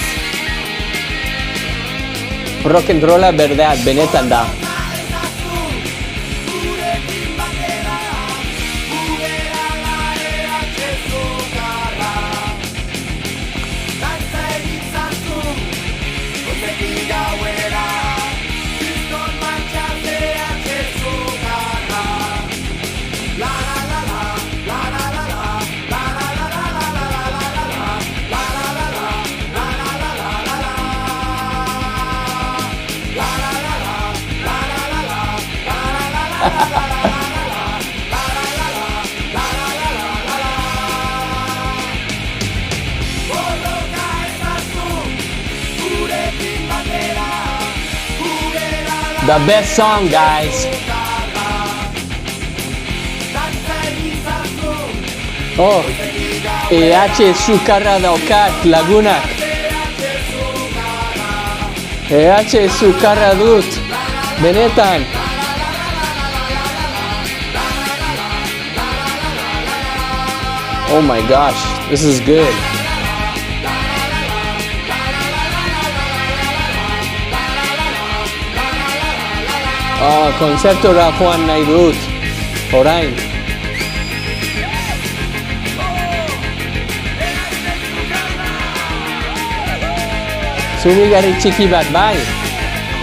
Rock'n'rolla berdeak benetan da. The best song, guys. Oh, sukarra daukat lagunak. Sukarra dut. Benetan. Oh my gosh, this is good. Oh, kontzertura joan nahi dut. Orain. Zurigarri txiki bat, bai.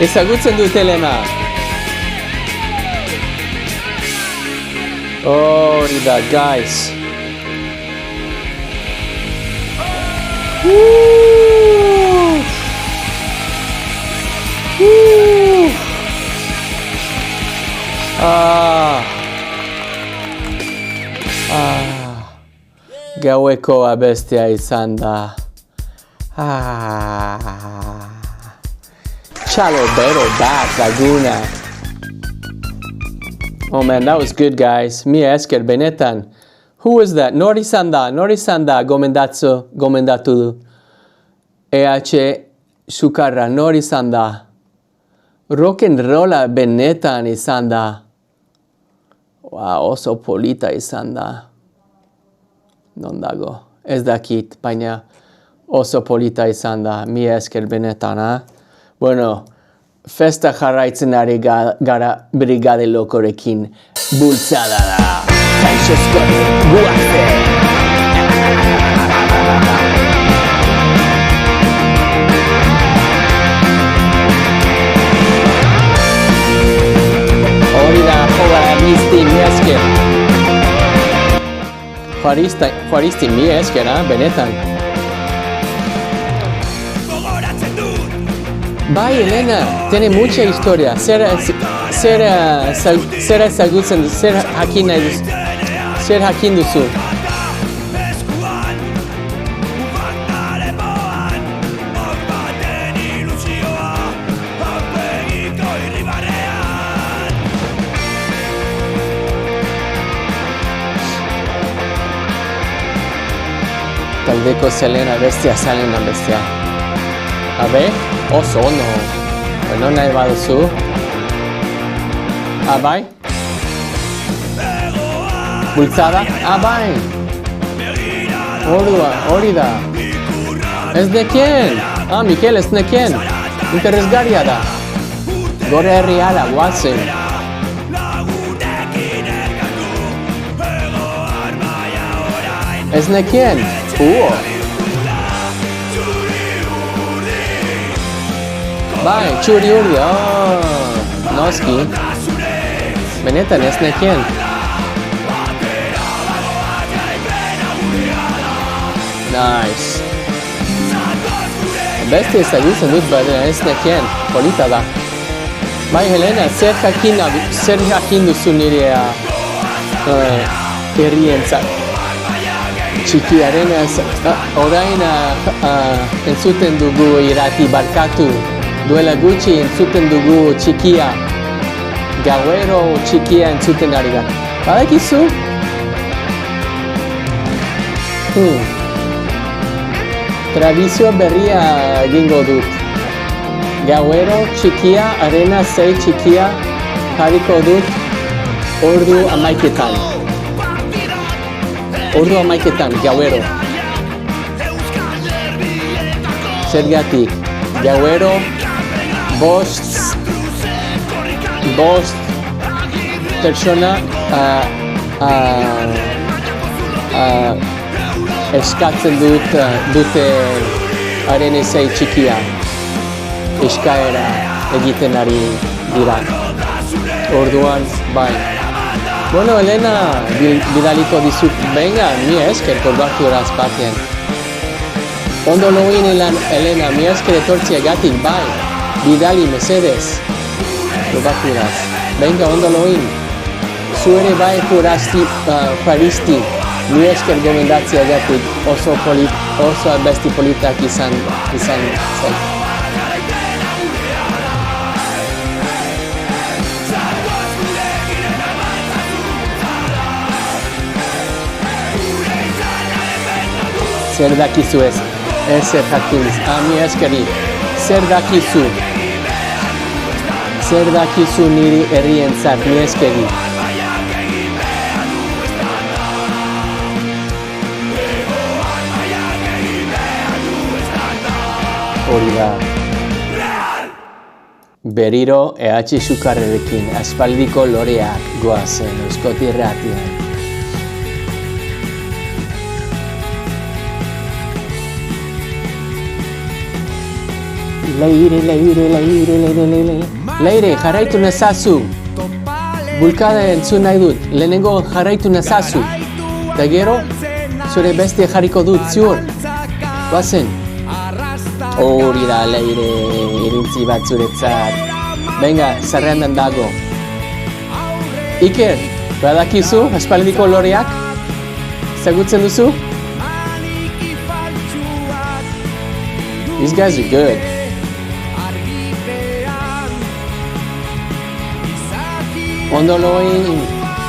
Ezagutzen dut Elena. Hori da, guys. Gaueko abestia izan da. Txalo bero bat laguna. Oh man, that was good, guys. Mila esker benetan. Who was that? Nori Sanda gomendatu du. Sukarra, Nori Sanda. Rock'n'rolla benetan izan da. Wow, oso polita izan da. Non dago, ez dakit, baina oso polita izan da. Mila esker benetan, ha? Bueno, festa jarraitzen ari gara Brigade Lokorekin bultzada da. Kaixozko guarte! Hori da, joga Juaristi, mila esker. Juaristi, mila esker, benetan. Bai, Elena, tiene mucha historia. Zer ezagutzen duzu, zer jakin nahi duzu, zer jakin duzu. Taldeko Selena bestia, Selena bestia. Abe, oso ono. Bueno, nahi baduzu. Bai. Bultzada? Bai. Hori da. Ez nekien. Mikel, ez nekien. Interesgarria da. Gore herriala, guazen. Ez nekien. Bai, txuri urdi. Noski. Benetan ez nekien. Nice. Beste ezagutzen dut, baina ez nekien. Polita da. Bai, Helena, zer jakin duzu nire herrientzat? Txikiaren orain entzuten dugu irati barkatu. Duela gutxi entzuten dugu txikia. Gauero txikia entzuten ari da. Badakizu? Tradizio berria egingo dut. Gauero txikia, arena 6 txikia jarriko dut ordu 11:00. Ordu 11:00, gauero. Zergatik, gauero, bost pertsona eskatzen dute arena 6 txikia. Eskaera egiten ari dira. Orduan, bai. Bueno, Elena, bidaliko dizut, venga, mi esker korbaturaz batean. Ondo loin, Elena, mi esker etortziagatik, bai. Bidali, mesedez. Korbaturaz. Venga, ondo loin. Zu ere bai paristi. Mi esker gomendatziagatik oso abesti politak izan zen. Zer dakizu ez jakin, mi eskeri, zer dakizu niri herrientzat, mi eskeri. Hori da. Berriro EH Sukarrerekin, aspaldiko loreak goazen, Euskoti Irratian. Leire, jarraitu nazazu. Bulkada entzun nahi dut, lehenengo jarraitu nazazu. Eta gero, zure bestia jarriko dut, ziur. Guazen. Hori da, Leire, irintzi bat zuretzat. Venga, zerrendan dago. Iker, badakizu, aspaldiko loreak? Zagutzen duzu? These guys are good. Ondo loin,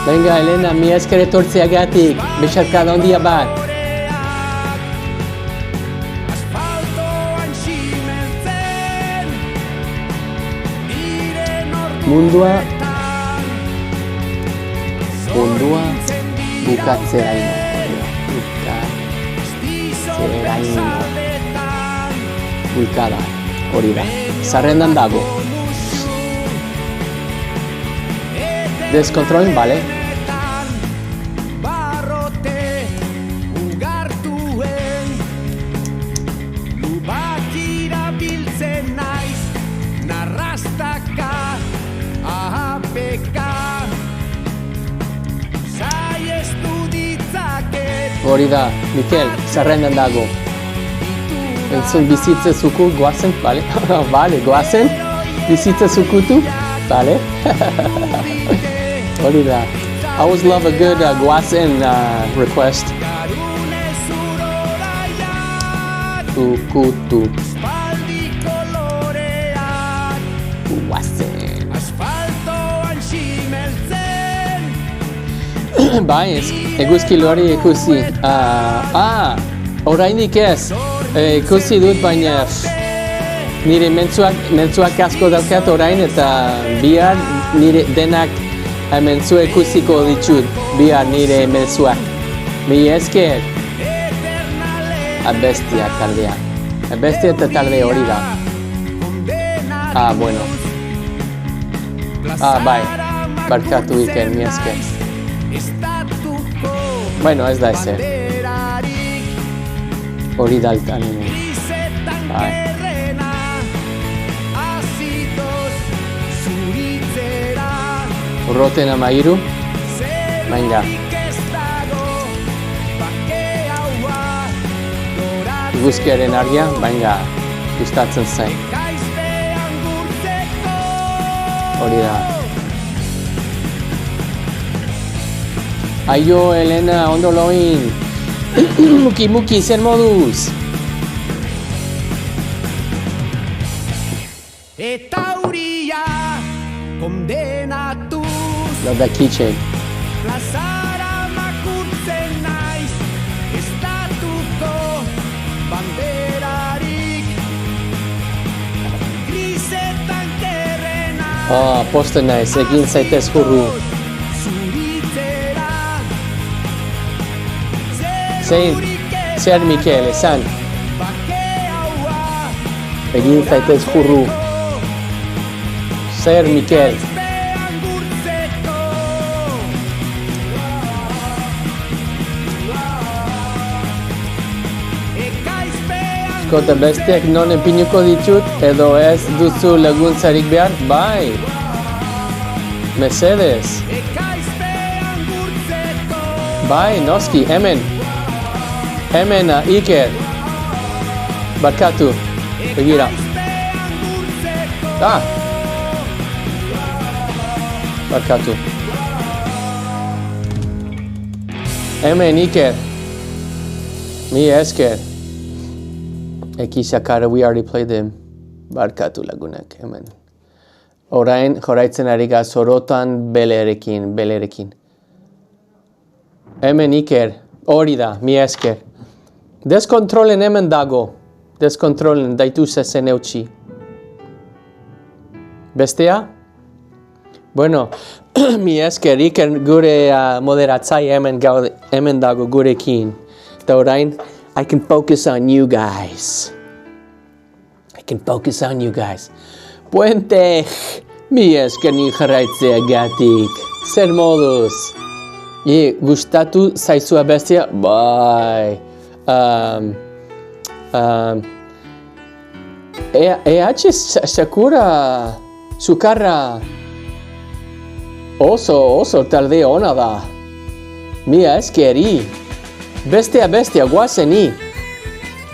venga Elena, mi esker etortzeagatik, besarkada ondia bat. Mundua bukatzeraino. Bulkada, hori da, zerrendan dago. Descontrol, vale. Hori da, Mikel, zerrendan dago. Entzun bizitza zuku, goazen, vale? Vale, goazen, bizitza zukutu, vale? Hori da. I always love a good goazen request. Zukutu. Goazen. Bai, eguzki lori ikusi. Oraindik ez. Ikusi dut, baina nire mentzuak asko daukat orain eta bihar nire denak mentzu ikusiko ditut. Bihar nire mentzuak. Mi esker abestia taldea. Abestia eta talde hori da. Bueno. Bai. Barkatu Iker, mi esker. Bueno, ez da ezer. Hori daltan. Bai. Roten 13. Venga. Guzkiaren argia, venga. Gustatzen zain. Hori da. Aio, Elena, ondo loin. Muki, zer moduz? Eta huria kondenatuz Love that keychain. plazara makurtzen naiz estatuko banderarik grisetan kerrena Oh, posten naiz, egin zaitez hurru. zuritzera Zer Mikel, esan. bake haua Egin zaitez hurru. Zer Mikel. pean gurtzeko ekaizpean Eskota besteak non epinuko ditut edo ez duzu laguntzarik behar? Bai. Mesedez. ekaizpean gurtzeko Bai, noski, hemen. Hemen, Iker. Barkatu. Begira. Ah. Barkatu. Hemen, Iker. Mi esker. Ekisakara, we already played them. Barkatu lagunak, hemen. Orain, joraitzen ari gazorotan belerekin. Hemen Iker, hori da, mi esker. Deskontrolen hemen dago. Deskontrolen, daitu zezen eutxi. Bestea? Bueno, mi esker, Iker gure moderatzai hemen dago gurekin. Eta orain, I can focus on you guys. Puente, mi esker ni jarraitzeagatik. Zer moduz? Gustatu zaizua bestia? Bai. Sakura sukarra oso talde ona da. Mia eskeri. Bestia, guazeni.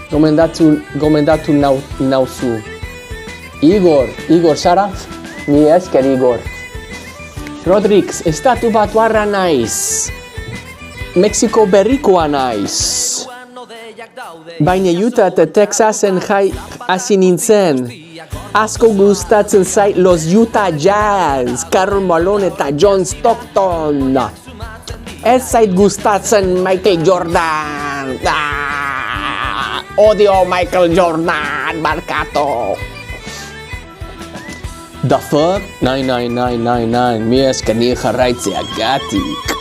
Gomendatu nauzu. Igor Sara? Mi esker Igor. Rodrix, estatu batuarra naiz. Mexiko berrikoa naiz. Baina Utah eta Texasen jai hasi nintzen. Asko gustatzen zait los Utah Jazz, Karl Malone eta John Stockton. Ez zait gustatzen Michael Jordan. Odio Michael Jordan, barkatu. The fuck? 99999, mi esker ni jarraitzeagatik.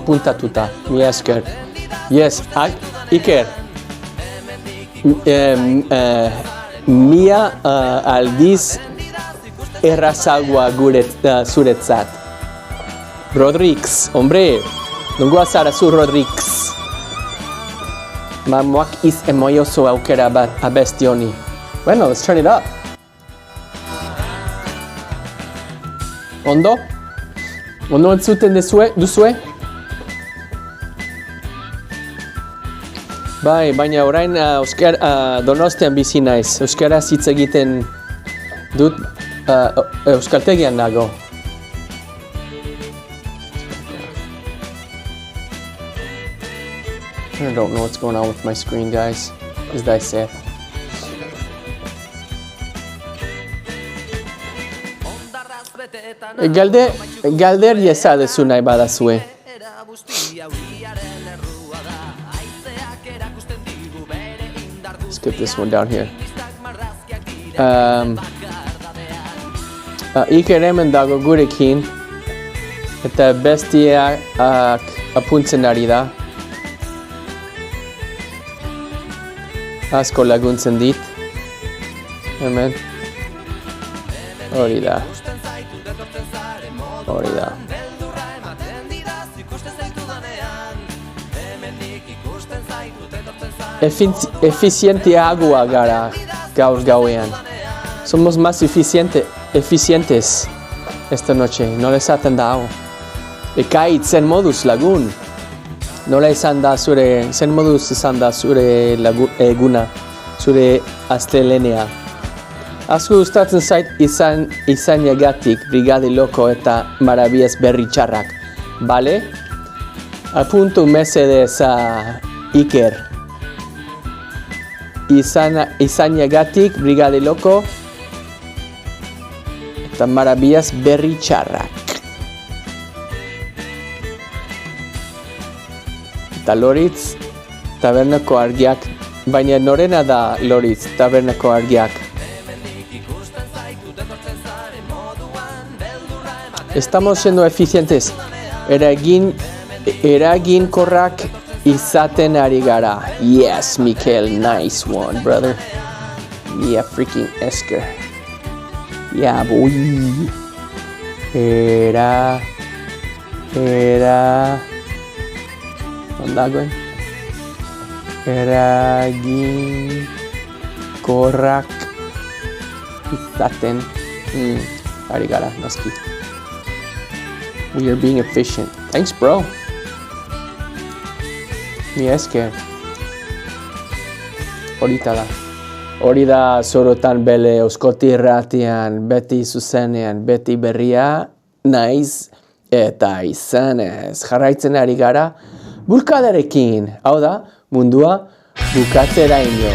Puntatuta, mi esker. Yes, Iker. Mia aldiz errazagoa zuretzat. Rodrix, hombre. Nongoa zara zu Rodrix. Mamoak iz emoioso aukera bat abesti honi. Bueno, let's turn it up. Ondo? Ondo entzuten duzue? Bai, baina orain Donostian bizi naiz. Euskaraz hitz egiten dut euskaltegian nago. I don't know what's going on with my screen, guys. Ez da ezer. Galder jezadezu nahi badazue. Skip this one down here. Iker hemen dago gurekin. Eta bestia apuntzen ari da. Asko laguntzen dit. Hemen. Hori da. Efizienteagoa gara gaur gauean. Somos más eficientes esta noche. Nola esaten da hau. Ekaitz zen moduz lagun. Nola izan da zen moduz izan da zure eguna, zure astelehenea. Asko gustatzen zait izanagatik Brigade Loko eta Marabiez berri txarrak. Bale? Apuntu mesedez Iker. Izanagatik Brigade Loko eta Marabiez berri txarrak. Eta Loritz tabernako argiak, baina norena da Loritz tabernako argiak. Estamos siendo eficientes. Eraginkorrak izaten ari gara. Yes, Mikel, nice one, brother. Yeah, freaking Esker. Yeah, boy. Ondagoen. Eraginkorrak izaten ari gara, noski. We are being efficient. Thanks, bro. Mi esker. Hori da zorotan bele Euskoti Irratian, beti zuzenean, beti berria, naiz eta izanez. Jarraitzen ari gara, bulkadarekin. Hau da, mundua bukatzeraino.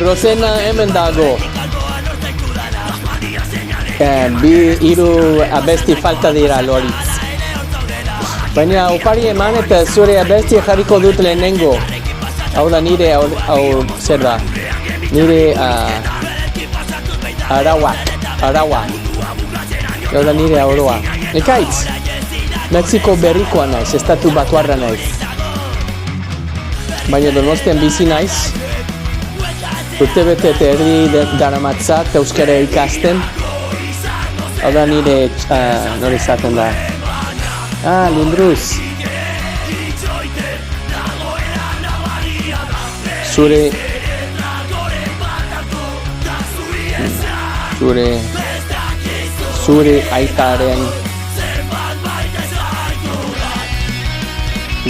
Rosena hemen dago. Hiru abesti falta dira Loritz. Baina opari eman eta zure abesti jarriko dut lehenengo. Hau da nire zer da. Nire araua. Hau da nire araua. Ekaitz. Mexiko berrikoa naiz, estatu batuarra naiz. Baina Donostian bizi naiz. Urtebete eta erdi daramatzat euskara ikasten. Hau da nire, nore izaten da. Lindruz. Zure aitaren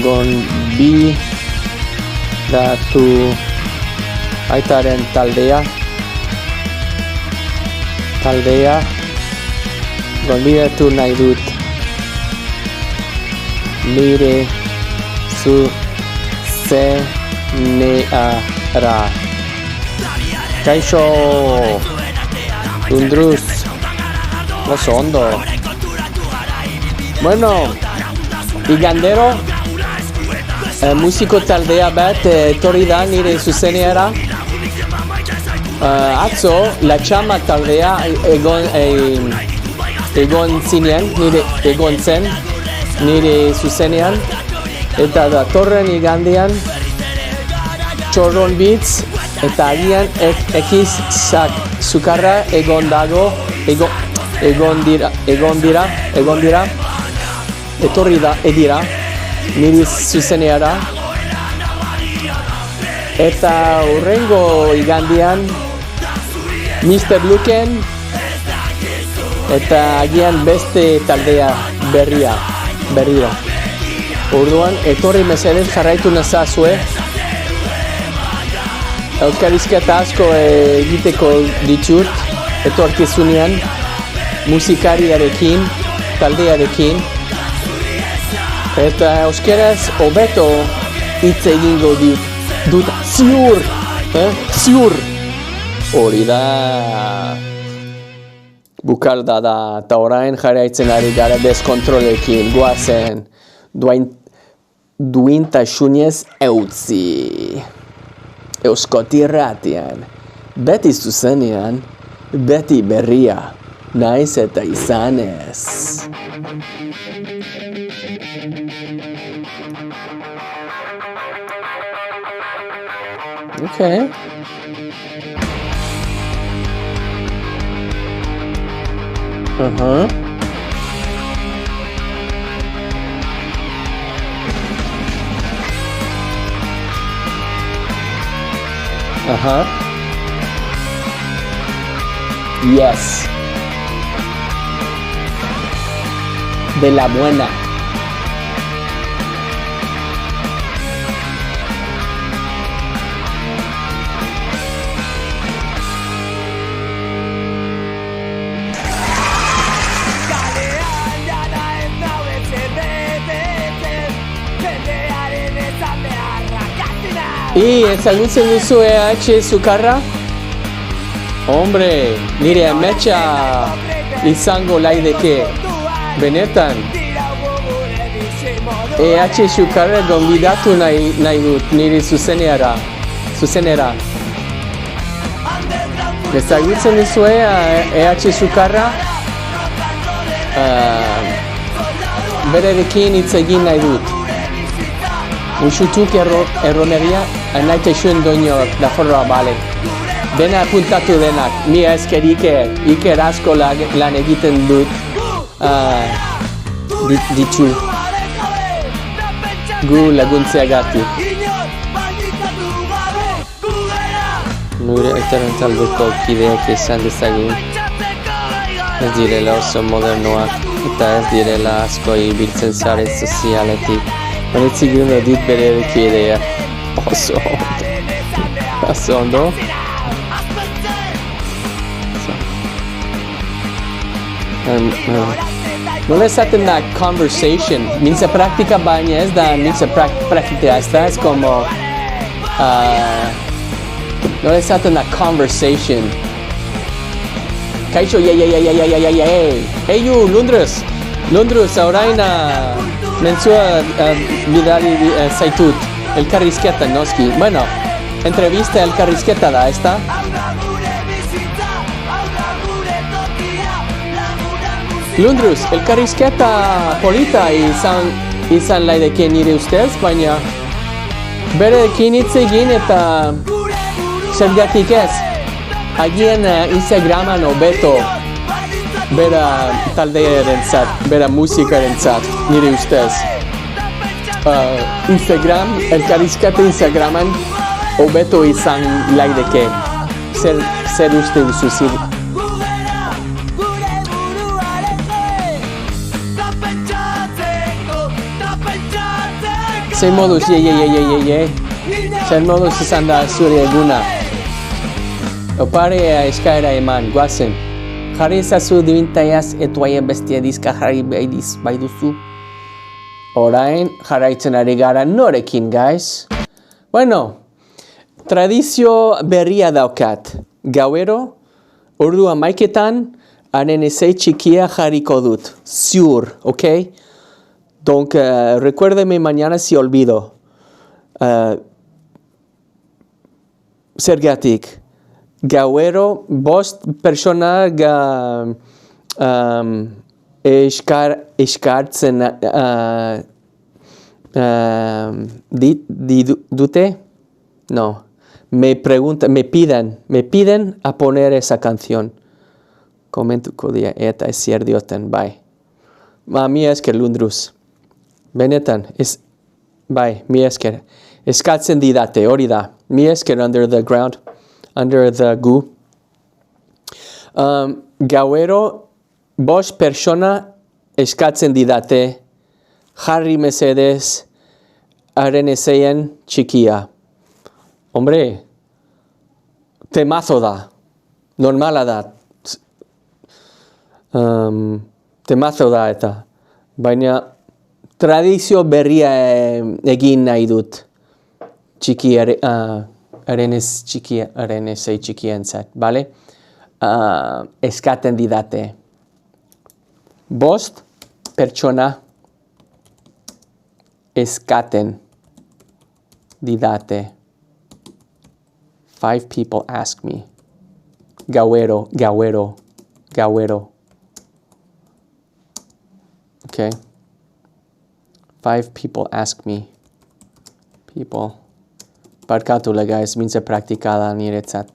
gonbidatu aitaren taldea gonbidatu nahi dut nire zuzeneara. Kaixo Lundruz, oso ondo. Bueno, igandero musiko taldea bat etorri da nire zuzeneara. Atzo, La Chama taldea egon zen nire zuzenean. Eta datorren igandean Txorron Beats eta agian ekiz sukarra egon dira etorri da edira nire zuzeneara. Eta hurrengo igandean Mr. Luken eta agian beste taldea berriro. Orduan, etorri mesedez jarraitu nazazue. Elkarrizketa asko egiteko ditut, etorkizunean, musikariarekin, taldearekin. Eta euskeraz hobeto hitz egingo dut ziur. Hori da. Bukarda da, eta orain jarraitzen ari gara deskontrolekin, goazen. Duintasunez eutzi. Euskoti Irratian, beti zuzenean, beti berria, naiz eta izanez. Okay. Uh-huh. Uh-huh. Yes. De la buena. Y ezagutzen duzu EH Sukarra? Hombre, nire ametsa izango laideke. Benetan. EH Sukarra gonbidatu nahi dut nire zuzenera. Ezagutzen duzu EH Sukarra? Bererekin hitz egin nahi dut. Usutuk erroneria, naite zuen doinoak da forra bale. Dena apuntatu denak, mi esker Iker asko lan egiten dut ditu gu laguntzeagatik. Nure aitaren taldeko kideak esan dezagun ez direla oso modernoak eta ez direla asko ibiltzen sare sozialetik. Honetzik gure dit bere kidea. Oso ondo. Nola esaten da conversation, mintza praktika baina ez da mintza praktika, ez da, ez como nola esaten da conversation. Kaixo, hey you, Londres, orain mentzua bidali zaitut, elkarrizketa noski. Bueno, entrevista elkarrizketa da, ez da? Londres, elkarrizketa polita izan laideke nire ustez, baina berekin hitz egin eta zergatik ez. Agian Instagraman hobeto bera taldearentzat, bera musikarentzat, nire ustez. Instagram, elkarrizketa Instagraman hobeto izan laideke. Zer uste duzu zir? Zer moduz, Zer moduz izan da zure eguna. Opare eskaera eman, guazen. Jarri ezazu dibintaiaz etuaien bestia dizka jarri bai duzu. Orain jarraitzen ari gara norekin, guys. Bueno, tradizio berria daukat. Gauero, ordu 11:00 haren ezei txikia jarriko dut. Ziur, ok? Donc, recuérdeme mañana si olvido. Zergatik. Gauero, bost persona eskartzen dute? No. Me piden a poner esa canción. Komentuko dia eta ezier dioten, bai. Mi esker Lundruz. Benetan, bai, mi esker. Eskatzen didate, hori da. Mi esker under the ground. Under the goo. Gauero, bost persona eskatzen didate, jarri mesedez, haren ezeien txikia. Hombre, temazo da, normala da. Temazo da eta, baina tradizio berria egin nahi dut. Txiki haren ezei txikientzat, bale? Eskaten didate. Bost pertsona eskaten didate. 5 people ask me. Gauero. Okay. 5 people ask me. People Barkatu legaiz, mintze praktikada niretzat.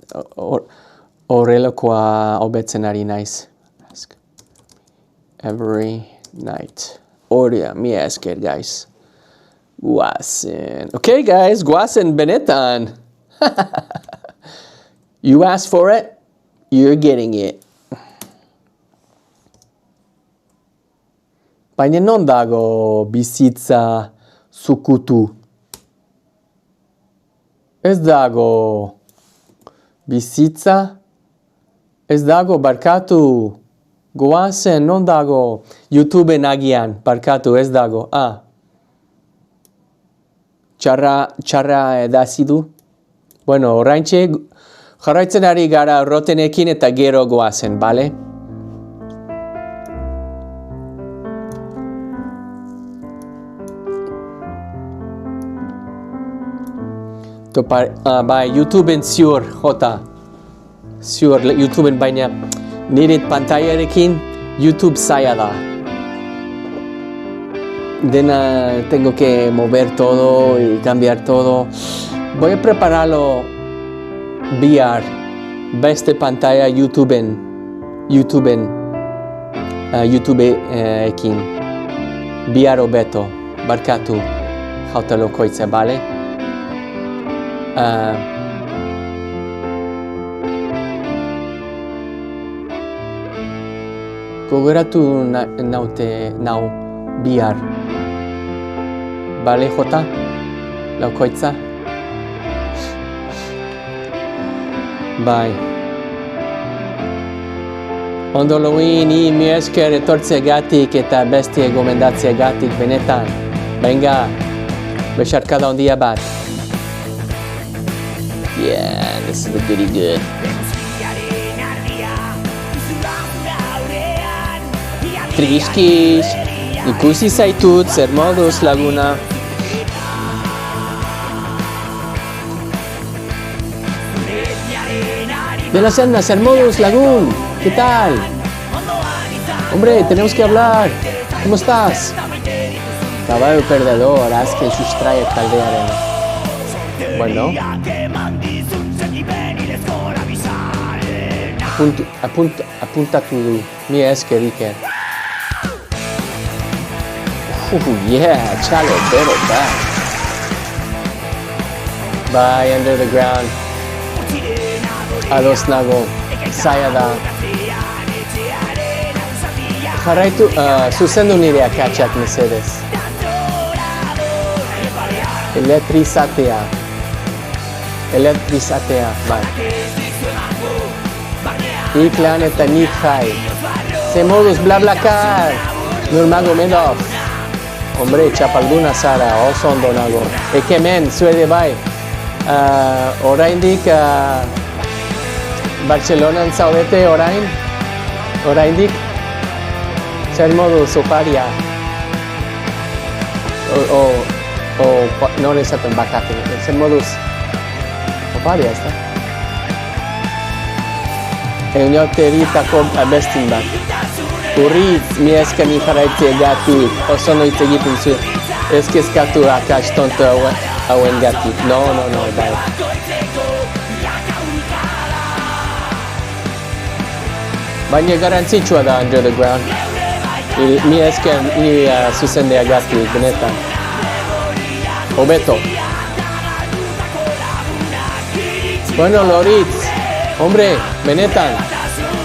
Horrelakoa hobetzen ari naiz. Every night. Horia, mila esker, guys. Guazen. Okay, guys, guazen benetan. You asked for it, you're getting it. Baina non dago bizitza zukutu? Ez dago bizitza? Ez dago, barkatu. Goazen, non dago YouTubeen agian, barkatu, ez dago. Txarra edazidu. Bueno, oraintxe jarraitzen ari gara rotenekin eta gero goazen, bale? Bai, YouTubeen ziur, jota. Ziur, YouTubeen baina nire pantailarekin YouTube zaila da. Tengo que mover todo y cambiar todo. Voy a prepararlo VR, beste pantalla YouTubeekin. VR hobeto, barkatu, jautalokoitza, bale? Gogoratu nau bihar. Bale, jota? Laukoitza? Bai. Ondo loin, mi esker etortzeagatik eta beste gomendatzeagatik benetan. Venga, besarkada ondia bat. Yeah, this is the goody good. Triskis, ikusi zaitut, zer moduz laguna. De la senda, zer moduz lagun, ¿qué tal? Hombre, tenemos que hablar, ¿cómo estás? Caballo perdedor, haz que sustrae taldearen. Bueno. Apuntatu du, mi esker Iker. Yeah, chalo, better back. Bye, under the ground. Ados nago, zaila da. Jarraitu, zuzendu nire akatsak mesedez. Elektrizatea, bai. Iklan eta nik jai. Ze moduz blablakar. Nurmagomedov. Hombre, txapalduna zara, oso ondo nago. Hemen, zuede bai. Oraindik Bartzelonan zaudete orain? Oraindik? Zer moduz oparia? Non esaten bakate. Zer moduz oparia, ez da? Eunioteritako abestin bat. Urritz, mi eskeni jarraitzeagatik, oso noiz egiten zu. Ez kezkatu akats tonto hauen gatik. No, bai. Baina garantzitsua da Under the Ground. Mi esker zuzendeagatik, benetan. Hobeto. Bueno, Loritz, hombre, benetan.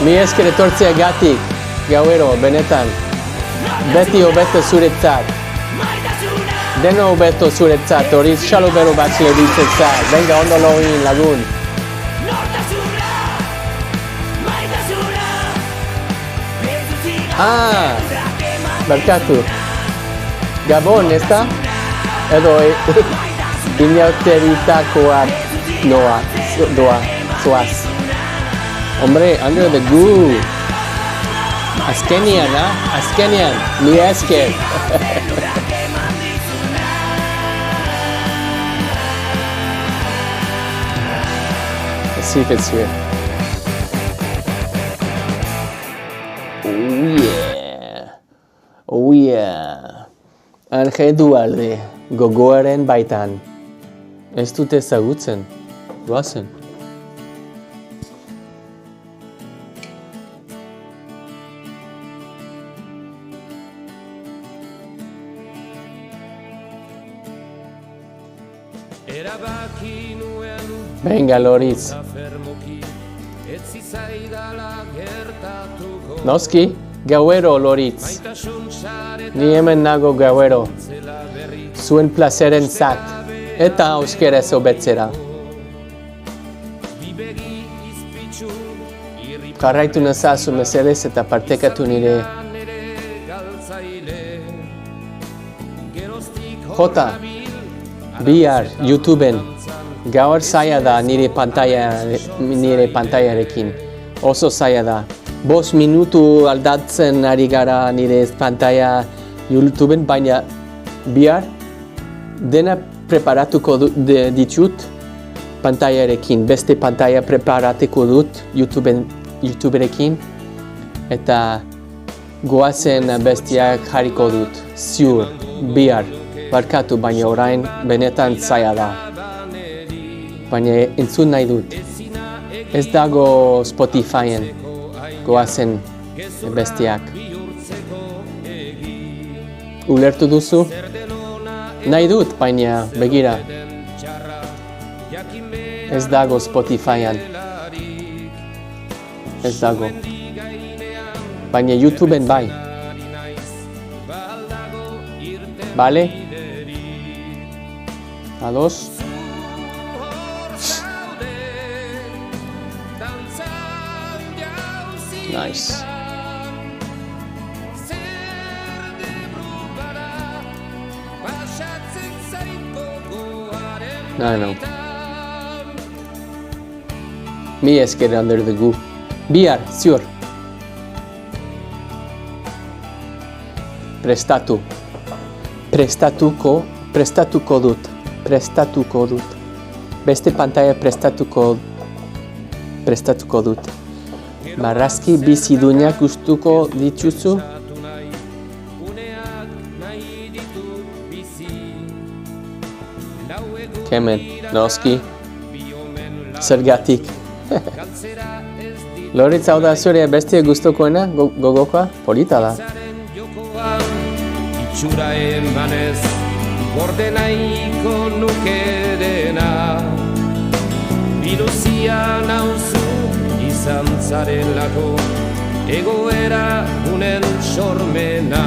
Mi esker etortzeagatik. Gauero, benetan, beti hobeto zuretzat. Deno hobeto zuretzat, horiz xalobero batxile ditzetzat. Venga, ondo loin, lagun. Barkatu. Gabon, ez da? Edo, inauteritakoak zoaz. Hombre, under the goo. Azkenian, Azkenian, mi esker. Let's see if it's here. Oh yeah. Ange Dualde, gogoaren baitan. Ez dute ezagutzen. Goazen. Venga, Loritz. Noski, gauero, Loritz. Ni hemen nago gauero. Zuen plazeren zat. Eta euskeraz hobetzera. Jarraitu nazazu mesedez eta partekatu nire. Jota, bihar YouTubeen gaur zaila da nire pantailarekin. Oso zaila da. 5 minutu aldatzen ari gara nire pantaila YouTubeen, baina bihar dena preparatuko ditut pantailarekin. Beste pantaila preparatuko dut YouTuberekin eta goazen bestiak jarriko dut. Ziur, bihar. Barkatu, baina orain benetan zaila da. Baina entzun nahi dut. Ez dago Spotifyen goazen bestiak. Ulertu duzu? Nahi dut, baina begira. Ez dago Spotifyen. Ez dago. Baina YouTubeen bai. Bale? Ados? Nice. No. Mi esker under the gu. Bihar, ziur. Prestatuko dut. Beste pantaila prestatuko dut. Marrazki bizidunak gustuko dituzu? Kemen, noski. Zergatik. Loritz, hau da zure bestia gustukoena, gogokoa? Polita da. Itxura emanez, gorde nahiko nukerena. Biluzia nauzu izan zarelako, egoera unen sormena.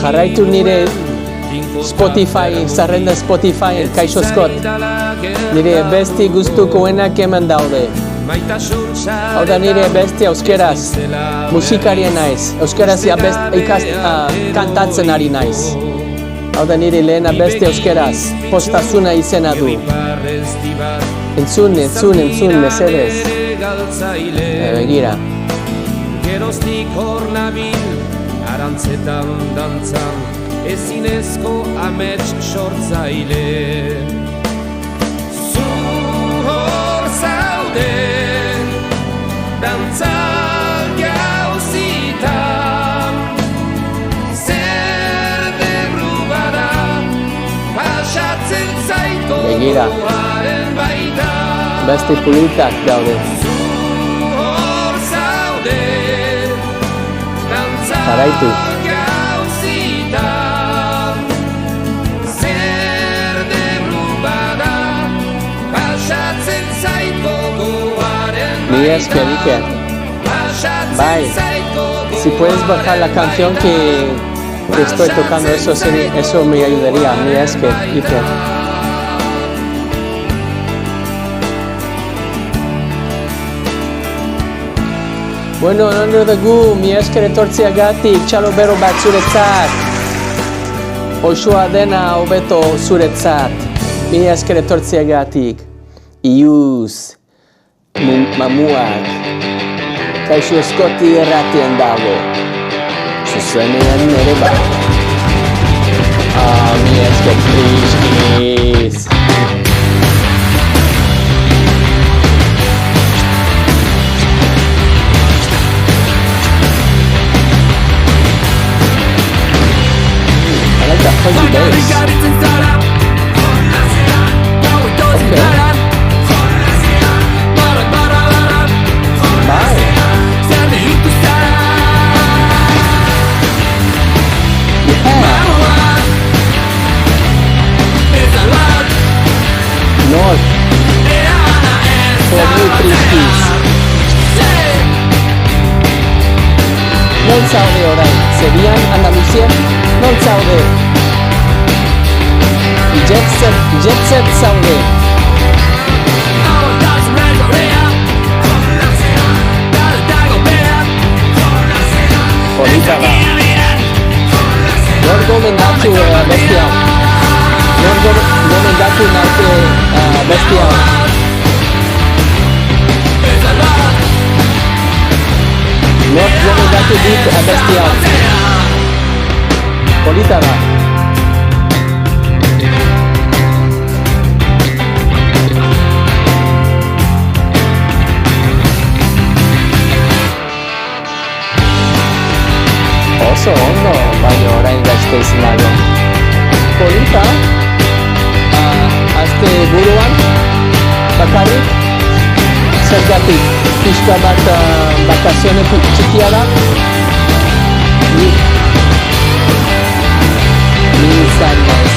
Jarraitu nire Spotify, zerrenda Spotify, kaixo Scott. Nire besti gustukoenak hemen daude. Hau da nire besti euskeraz, musikarien naiz. Euskeraz kantatzen ari naiz. Hau da nire lehena besti euskeraz, postasuna izena du. Entzun, mesedez. Begira. Geroztik hor nabil, arantzetan dantzan, ezinezko amets sortzaile. Zu hor zaude, dantzal gauzitan, zer derrubara, pasatzen zaito goaren baita. Beste politak daude. Jarraitu. Mi esker, Iker. Bye. Si puedes bajar la canción que estoy tocando, eso me ayudaría. Mi esker, Iker. Bueno, under the gu, mi esker etortziagatik, txalo bero bat zuretzat. Oixoa dena hobeto zuretzat. Mi esker etortziagatik. Iuz, mamuak, kaixo eskoti erratien dago. Zuzenean ere bat. Mi esker, please. I like that fuzzy bass. Okay. Bye. North. For me, 3 keys. Non saude orain. Serian Andalusia? Non saude. Jet set saude. Polita va. Non gomendatu bestial. Non gomendatu naute bestial. Non gomendatu dit bestial. Polita va. Oso ondo, baina orain gazteiz nago. Polita, azte buruan, bakarrik, zergatik, pixka bat bakazione txikia da. Ni izan naiz,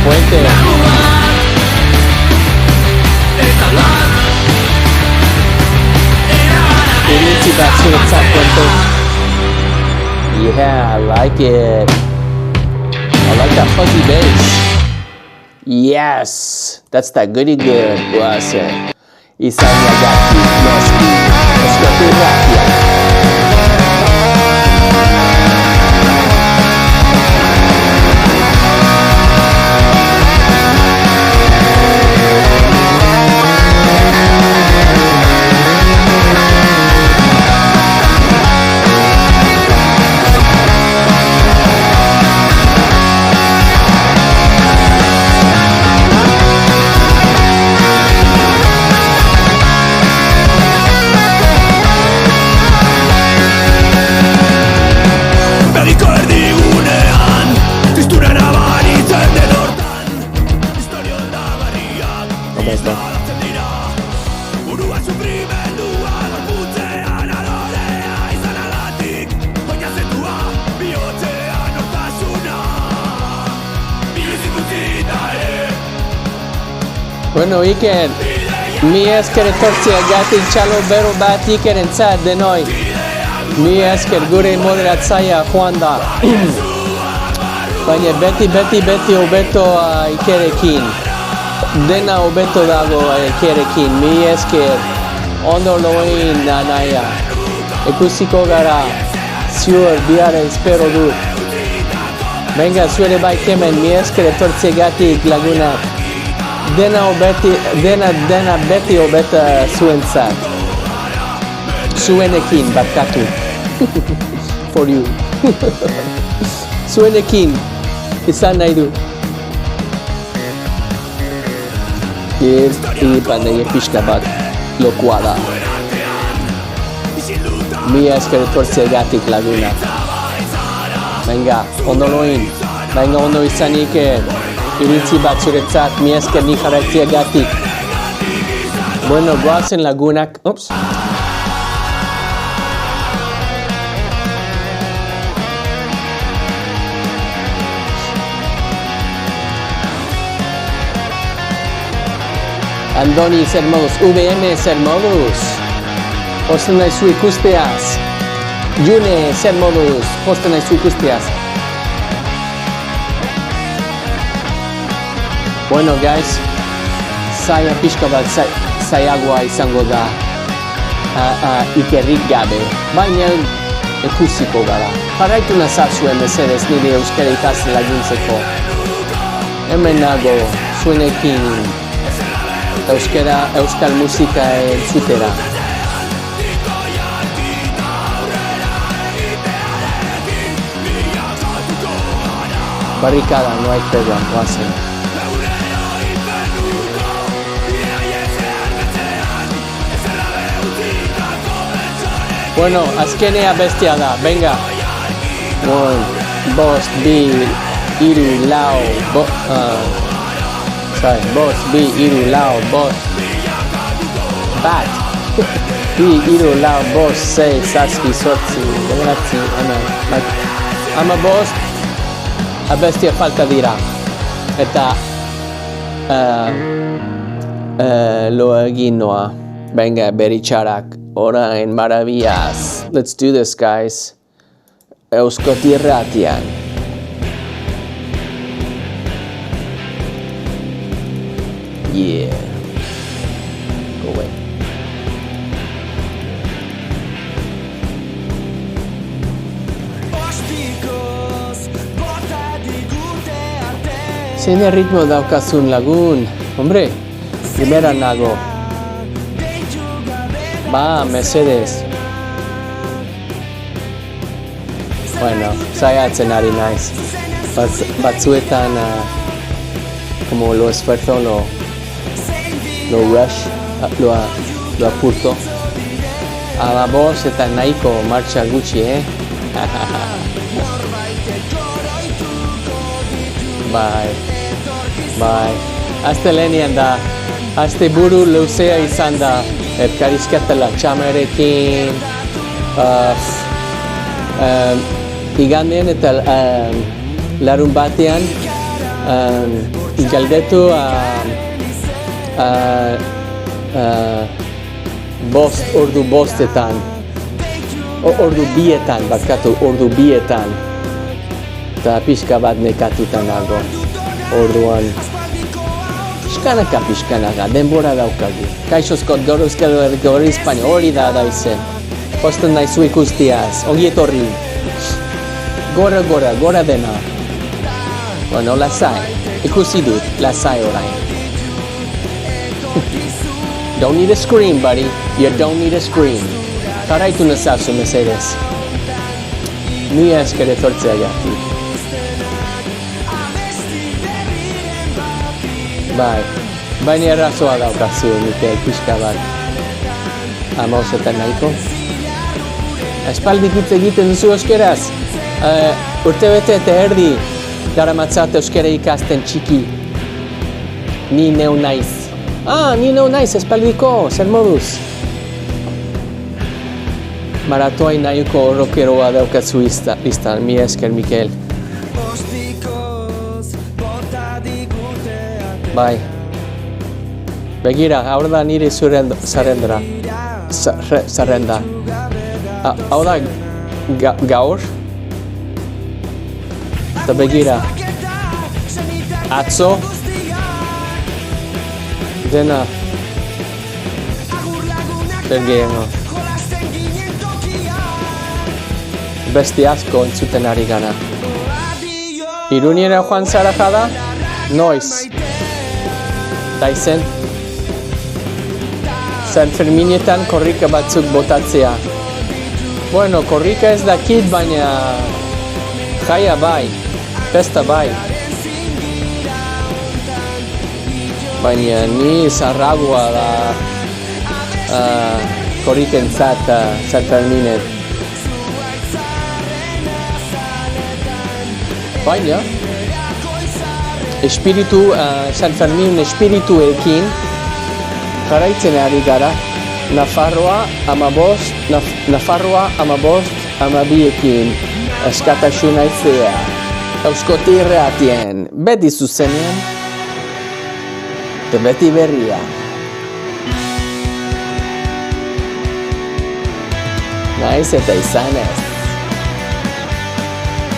Puente. Iritsi bat zuretzat, Puente. Yeah, I like it. I like that fuzzy bass. Yes, that's that goody good. Guase. Izan Yagaki, noski. Eskatu rakia. Bueno, Iker, mi esker etortziagatik txalo bero bat Ikerentzat denoi. Mi esker gure moderatzaia joan da. Baina beti hobeto Ikerekin. Dena hobeto dago Ikerekin. Mi esker ondo loin anaia. Ikusiko gara, ziur biara espero dut. Venga, zuere bai kemen, mi esker etortziagatik laguna. Dena beti hobeta zuentzat. Zuenekin barkatu. For you. Zuenekin izan nahi du. Pandemia pixka bat lokoa da. Mi esker etortziagatik laguna. Venga, ondo loin. Venga, ondo izan Iker. Iritzi bat zuretzat, mi esker ni jarraitziagatik. Bueno, goazen lagunak. Ups. Andoni zer moduz, VM zer moduz. Posten naizu ikusteaz. June zer moduz, posten naizu ikusteaz. Bueno, guys, zaila pixka bat zailagoa izango da Ikerrik gabe, baina ikusiko gara. Jarraitu nazazuen mesedez nire euskara ikasten laguntzeko. Hemen nago zuenekin euskal musika entzutera. Barricada, no hay tregua, guazen. Bueno, azkenea bestia da, venga. Bost, bi, hiru, lau, bost, bi, hiru, lau, bost. Bat. Bi, hiru, lau, bost, sei, zazpi, zortzi, bederatzi, ama bost, abestia falta dira. Eta lo egin noa. Venga, beritxarak, orain maravillas. Let's do this, guys. Euskoti Irratian. Yeah. Go away. Zein ritmo daukazun lagun? Hombre, primera nago. Ba, mesedez. Bueno, saiatzen ari naiz. Batzuetan, como lo esfuerzo, lo rush, lo apurto. Bost eta nahiko martxa gutxi, Bai. Azte lehenian da, azte buru luzea izan da, elkarrizketela txamerekin, igandean eta larun batean galdetu ordu bostetan, ordu bietan, eta pixka bat nekatuta nago, orduan. Pixkanaka, denbora daukagu. Kaixozkot gaur euskal gaur Hispania, hori da izen. Posten naizu ikustiaz, ongi etorri. Gora dena. Bueno, lasai, ikusi dut, lasai orain. Don't need a scream, buddy. You don't need a scream. Jarraitu nazazu, mesedez. Ni esker etortzea jatik. Bai, baina errazoa daukazu, Mikel, pixka bat. Amaozetan nahiko. Espaldik hitz egiten duzu euskeraz. Urtebete eta erdi daramatzat euskera ikasten txiki. Ni neu naiz. Ni neu naiz, espaldiko, zer moduz. Maratoa nahiko rockeroa daukazu iztan, mi esker, Mikel. Bai. Begira, hau da nire zarrenda. Hau da gaur. Eta begira. Atzo. Dena. Bergeeno. Beste asko entzuten ari gana. Iruniera joan zara jada? Noiz. Daizen. San Ferminetan korrika batzuk botatzea. Bueno, korrika ez dakit, baina jaia bai, festa bai. Baina ni zarragoa da korrikentzat San Ferminen. Baina, San Fermin espirituekin jarraitzen ari gara. Nafarroa amabiekin askatasuna izea. Euskoti Irratien, beti zuzenean, eta beti berria. Naiz eta izanez.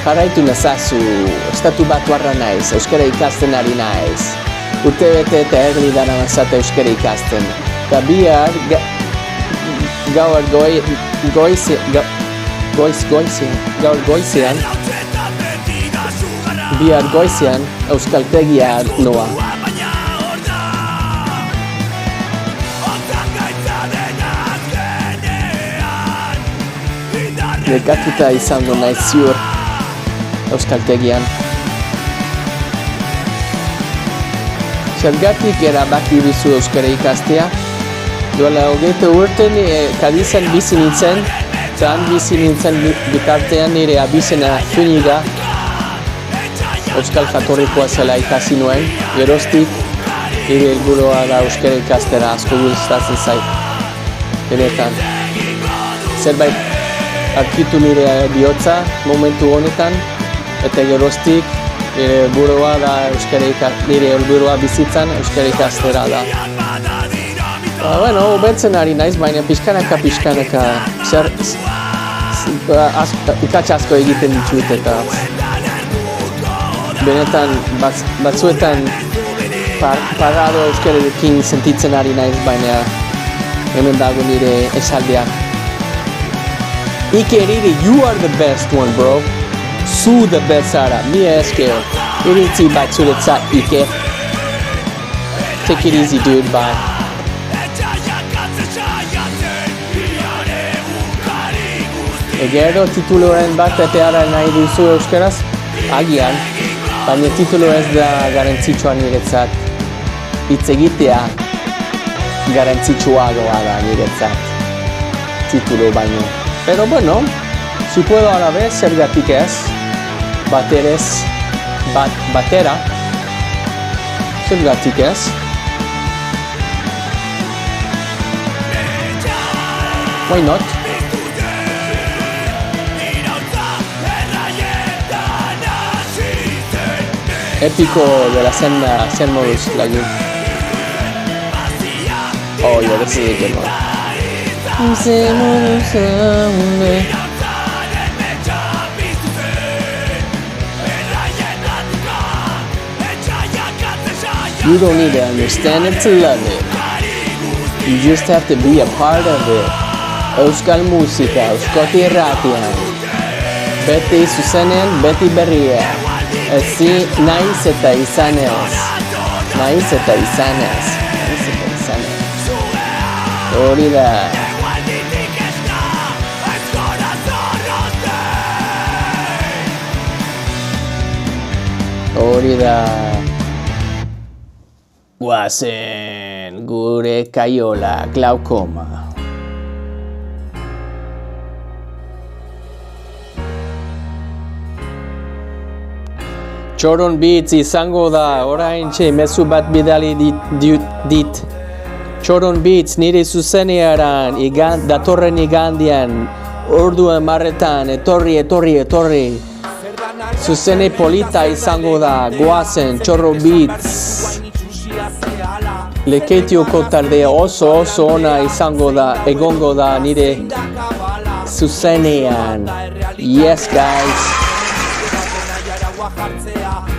Jarraitu nazazu, estatu batuarra naiz, euskara ikasten ari naiz. Urtebete eta erdi dara mazate euskara ikasten. Eta bihar gaur goizean euskaltegia noa. Nekatuta izango naiz ziur euskaltegian. Zergatik erabaki duzu euskara ikastea? Duela 20 urten Kadizan bizi nintzen, eta han bizi nintzen bitartean nire abizena Zuniga, euskal jatorrikoa zela ikasi nuen, geroztik nire helburua da euskara ikastera asko gustatzen zait. Benetan. Zerbait arkitu nire bihotza momentu honetan, eta geroztik nire helburua da nire helburua bizitzan euskara ikastera da. Hobetzen ari naiz, baina pixkanaka ikatz asko egiten ditut eta benetan batzuetan parado euskararekin sentitzen ari naiz, baina hemen dago nire esaldiak. Ike eriri, you are the best one, bro. Zu the best zara, mi esker. Iritzi bat zuretzat, Ike. Take it easy, dude, bye. Gero tituloren bat eteara nahi duzu euskaraz, agian, baina titulo ez da garantzitsua niretzat. Hitz egitea garantzitsuagoa da niretzat, titulo baino. Pero bueno, si puedo a la vez, zergatik ez, batera, zergatik ez. Why not? Épico de la senda, zen moduz lagin. Oh, yo decidí que no. You don't need to understand it to love it. You just have to be a part of it. Euskal musika, euskoti erratian. Beti zuzenean, beti berriak. Ezi naiz eta izanez. Hori da. Guazen gure kaiola glaukoma. Txoron Beats izango da, oraintxe mezu bat bidali dit. Txoron Beats nire zuzenearan, datorren igandian, orduan marretan, etorri. Zuzene polita izango da, goazen, Txoron Beats. Leketioko tardea oso ona izango da, egongo da nire zuzenean. Yes, guys.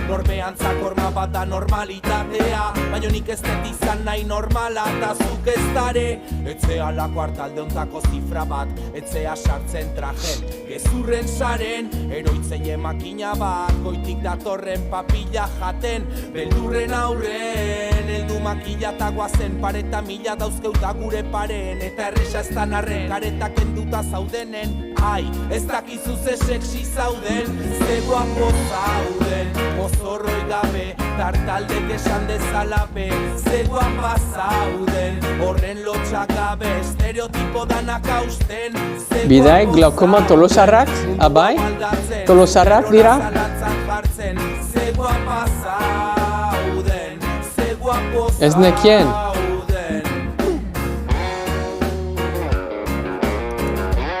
Norbean zakorma bat da normalitatea, baina nik ez dut izan nahi normala eta zuk ez dare. Etzea lako hartalde ontako zifra bat, etzea sartzen trajen gezurren saren, eroitzei emakina bat, goitik datorren papilla jaten, beldurren aurren, heldu makila eta guazen pareta mila dauzkeuta gure paren, eta erresa ez da narren, karetak enduta zaudenen, ai, ez dakizu ze sexy zauden, ze guapo zauden, mozorroi gabe, tartaldek esan dezalabe, ze guapa zauden, horren lotxak gabe, estereotipo danak hausten, Bidai, glaukoma tolosarrak, abai? Tolosarrak dira? Ze guapa zauden, ze guapo zauden. Ez nekien.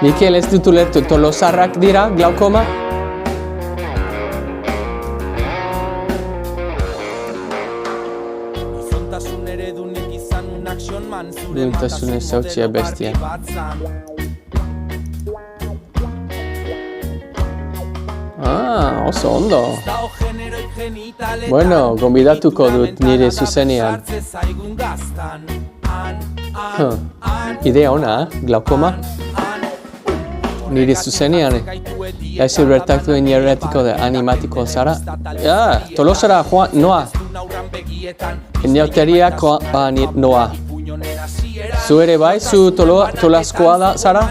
Mikel, ez dut ulertu, tolosarrak dira, glaukoma? Duintasun ezautzia bestia. Oso ondo. Bueno, gonbidatuko dut nire zuzenean. Idea ona, glaukoma? Nire zuzenean. Ez bertatu energetiko da animatiko zara. Tolosara noa. Neoteriako noa. Zu ere bai, zu tolosakoa da zara?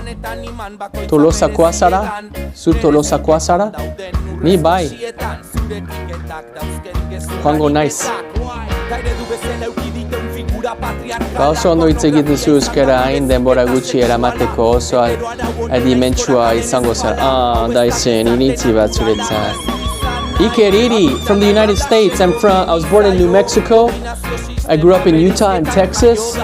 Tolosakoa zara? Zu tolosakoa zara? Ni bai. Joango naiz. Oso ondo hitz egiten zu euskara hain denbora gutxi eramateko oso adimentsua izango zen. Da izen iritzi bat zuretzat. Iker Iri, from the United States. I was born in New Mexico. I grew up in Utah and Texas.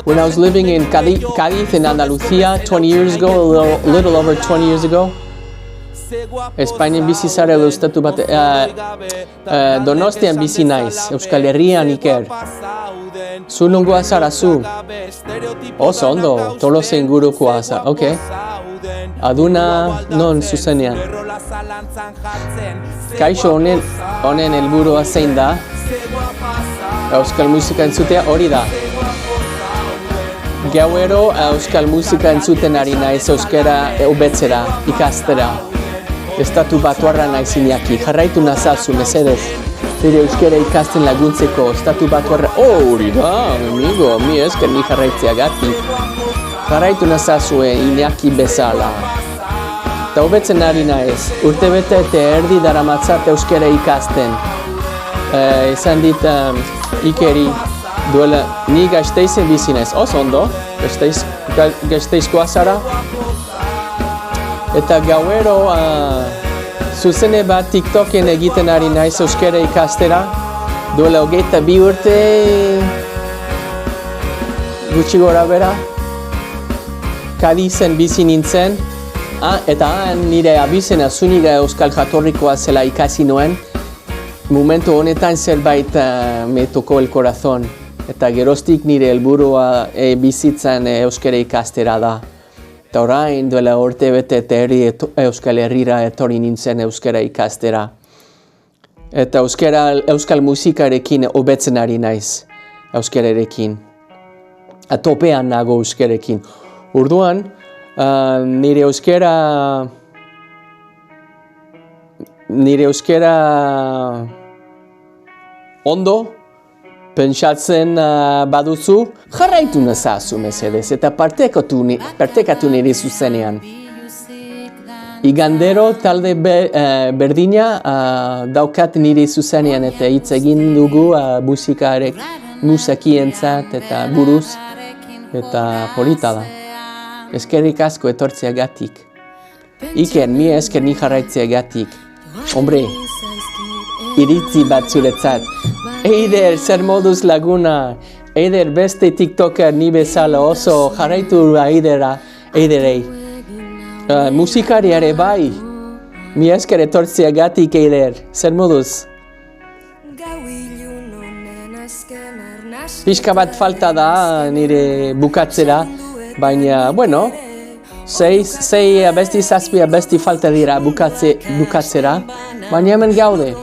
When I was living in Cádiz in Andalucía 20 years ago, a little over 20 years ago. Espainian bizi zara edo estatu bat, Donostian bizi naiz, Euskal Herrian Iker. Zu nungoa zara zu? Oso ondo, Tolosa ingurukoa zara, ok. Aduna non zuzenean. Kaixo honen helburua zein da? Euskal musika entzutea hori da. Gauero euskal musika entzuten ari naiz euskara hobetzera, ikastera. Estatu batuarra naiz Iñaki, jarraitu nazazu, mesedez. Nire euskara ikasten laguntzeko, estatu batuarra... hori da, amigo, mi esker ni jarraitzeagatik. Jarraitu nazazu Iñaki bezala. Eta hobetzen ari naiz, urtebete eta erdi daramatzat euskara ikasten. Esan dit Ikeri, duela, ni Gasteizen bizi naiz, oso ondo, Gasteizkoa zara. Eta gauero zuzene bat TikToken egiten ari naiz euskara ikastera. Duela 22 urte gutxi gora bera. Kadizen bizi nintzen. Eta nire abizena zuniga euskal jatorrikoa zela ikasi noen. Momentu honetan zerbait me toko el corazón. Eta geroztik nire helburua bizitzan euskara ikastera da. Eta orain duela urte bete eta Euskal Herrira etorri nintzen euskara ikastera. Eta euskal musikarekin hobetzen ari naiz, euskararekin. Atopean nago euskarekin. Orduan, nire euskara ondo, pentsatzen baduzu, jarraitu nazazu mesedez, eta partekatu nire zuzenean. Igandero talde berdina daukat nire zuzenean, eta hitz egin dugu musakientzat eta buruz, eta polita da. Eskerrik asko etortzeagatik. Iker, mi esker ni jarraitzeagatik. Hombre, iritzi bat zuretzat. Eider, zer moduz laguna. Eider, beste TikToker ni bezala oso jarraitu Eiderei. Musikariare bai. Mi esker etortzeagatik, Eider. Zer moduz? Pixka bat falta da nire bukatzera. Baina, bueno, sei abesti, zazpi abesti falta dira bukatzera. Baina hemen gaude.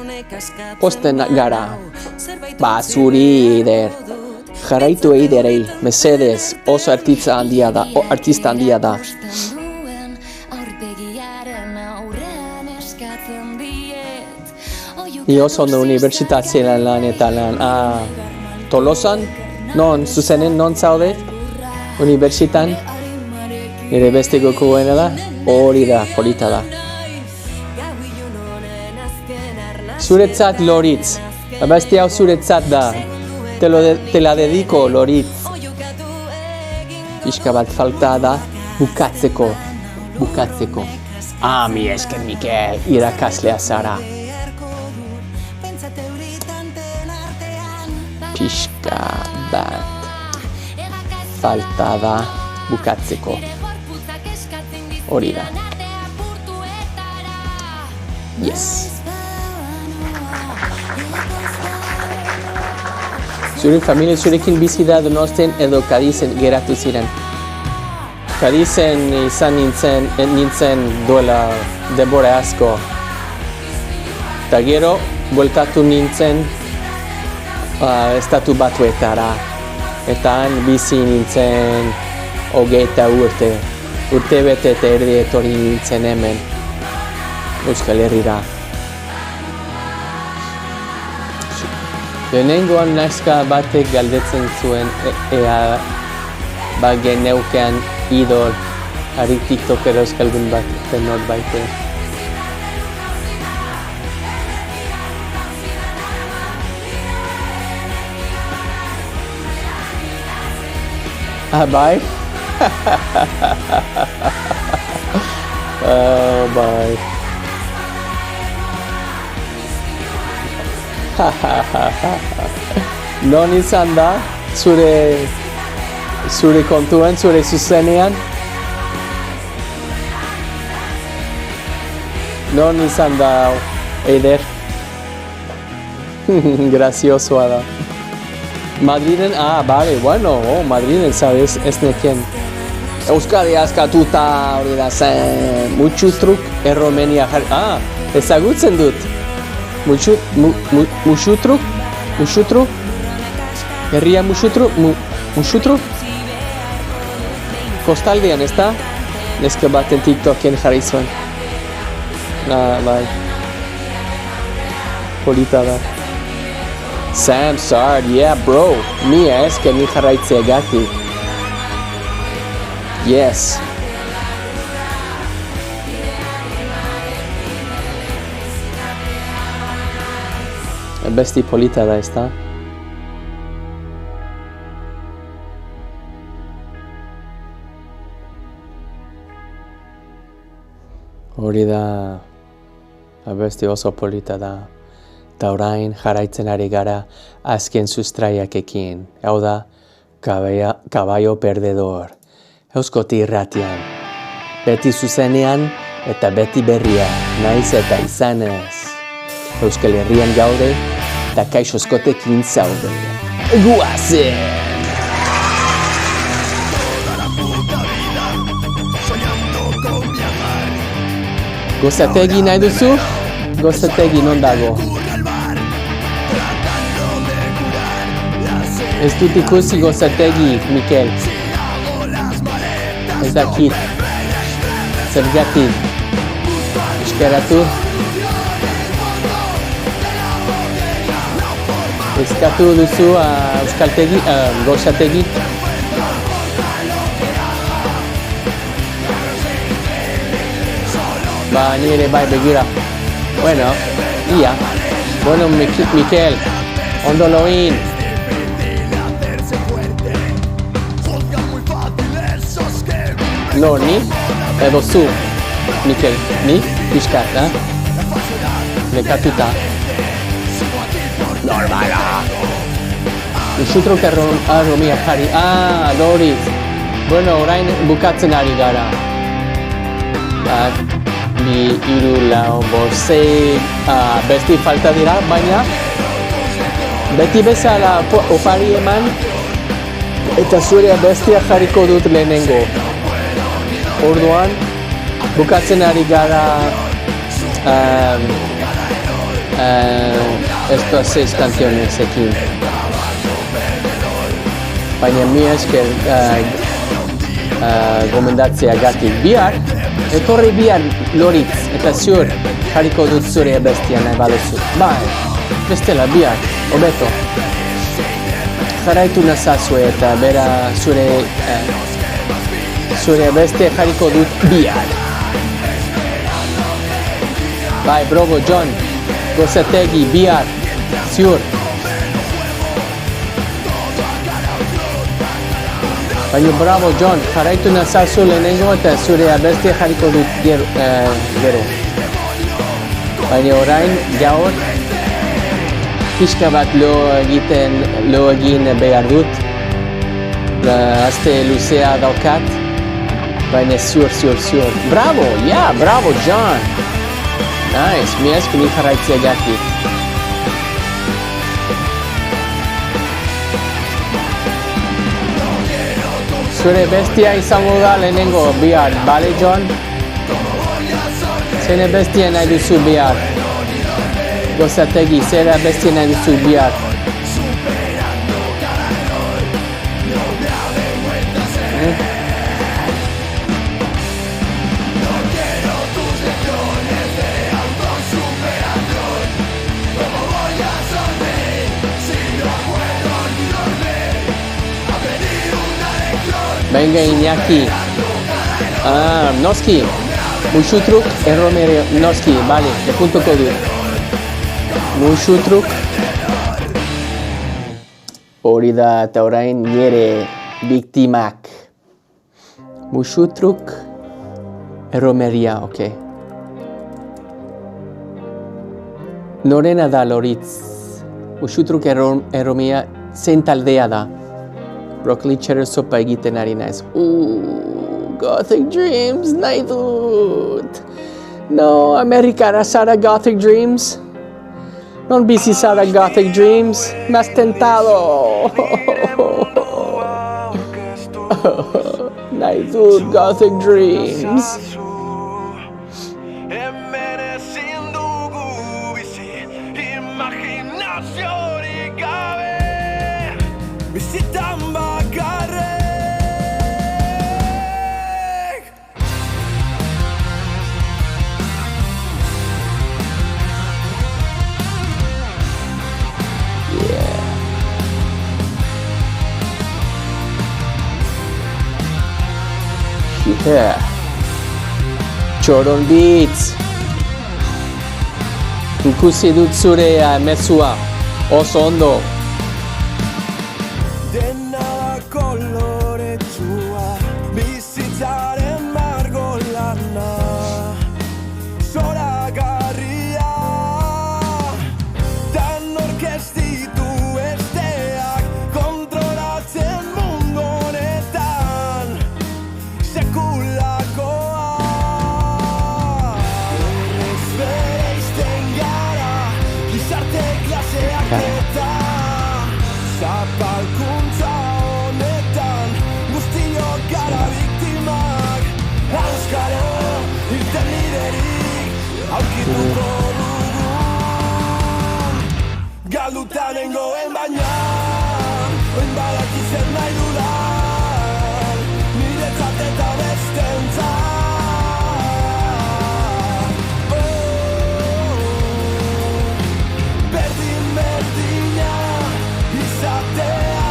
Posten gara. Zuri Eider. Jarraitu Eiderei, mesedez, oso artista handia da. Ni oso ondo unibertsitatzen lan eta lan. Tolosan? Non, zuzenen, non zaude? Unibertsitan? Nire beste gokoena da? Hori da, polita da. Zuretzat Loritz. Abesti hau zuretzat da. Te la dedico, Loritz. Pixka bat falta da bukatzeko. Mi esker Mikel, irakaslea zara. Pixka bat falta da bukatzeko. Hori da. Yes. Zure familia zurekin bizi da Donostian edo Kadizen geratu ziren. Kadizen izan nintzen duela denbora asko. Eta gero, bueltatu nintzen estatu batuetara. Eta han bizi nintzen 20 urte. Urte bete eta erdi etorri nintzen hemen. Euskal Herrira. Lehenengoan naska batek galdetzen zuen ea geneukean idol ari TikToker euskaldun bat denot baite. Bai? Bai. Non izan da, zure kontuan, zure zuzenean? Non izan da, Eider? Graciosoa da. Madriden, bale, bueno, Madriden, sabes, ez nekien. Euskadi askatuta hori da zen, mutxutruk erromenia jarri. Ezagutzen dut. Muxutru? Herria muxutru? Kostaldean, ez da? Neske baten TikToken jarri zuen. Bai. Polita da. Sam Sard, yeah bro. Mia eske ni jarraitzeagatik. Yes. Besti polita da, ezta? Hori da, abesti oso polita da. Ta orain jarraitzen ari gara azken sustraiakekin. Hau da, Caballo Perdedor. Euskoti irratian. Beti zuzenean eta beti berria, naiz eta izanez. Euskal Herrian gaude eta kaixoskotekin zaude. Guazen! Gozategi nahi duzu? Gozategi non dago. Ez dut ikusi gozategi, Mikel. Ez dakit. Zergatik. Eskeratu. Eskatu duzu euskaltegi, gozategi. Ba, nire bai begira. Bueno, ia. Bueno, Mikel, ondo loin. No, ni? Edo zu, Mikel, ni? Piskat, Nekatuta. Normala. Usutrok arromia jarri. Lori. Bueno, orain bukatzen ari gara. Bi, hiru, lau, bost, sei, besti falta dira, baina beti bezala opari eman eta zure bestia jarriko dut lehenengo. Orduan, bukatzen ari gara estas 6 canciones ekin. Baina mi esker gomendatzeagatik bihar, etorri bihar Loritz eta ziur jarriko dut zure bestia nahi baduzu. Bai, bestela bihar, hobeto. Jarraitu nazazue eta bera zure bestia jarriko dut bihar. Bai, bravo John, gozategi bihar, ziur. Baina bravo John, jarraitu nazazu lehenengo eta zure abestia jarriko dut gero. Baina orain, gaur, pixka bat lo egin behar dut. Aste luzea daukat. Baina ziur. Bravo, bravo John. Nice, mi esku ni jarraitzeagatik. Zure bestia izango da lehenengo bihar, bale John? Zene bestia nahi duzu bihar? Gozategi, zera bestia nahi duzu bihar? Venga Iñaki. Noski. Muxutruk erromere noski, vale, puntuko dut. Muxutruk. Hori da eta orain nire Biktimak. Musutruk erromeria, ok. Norena da Loritz. Musutruk erromeria zein taldea da. Broccoli cheddar sopa egiten ari naiz. Gothic Dreams, nahi dut. No, Amerikara zara Gothic Dreams. Non bizi zara Gothic Dreams. Me has tentado. Nahi dut Gothic Dreams. Yeah. Txoron Beats. Ikusi dut zure mezua. Oso ondo. Dena koloretsua, bizitzaren margolana, zoragarria, dan orkestitu esteak, kontrolatzen mundu honetan, sekulakoa. Horrez bereizten gara, gizarte klaseak eta zapalkuntza honetan, guztiok gara biktimak. Auskara, irten biderik, aurkituko dugun. Galduta nengoen baina, oin badaki zer nahi dudan, niretzat eta bestentzat. Berdin-berdina izatea.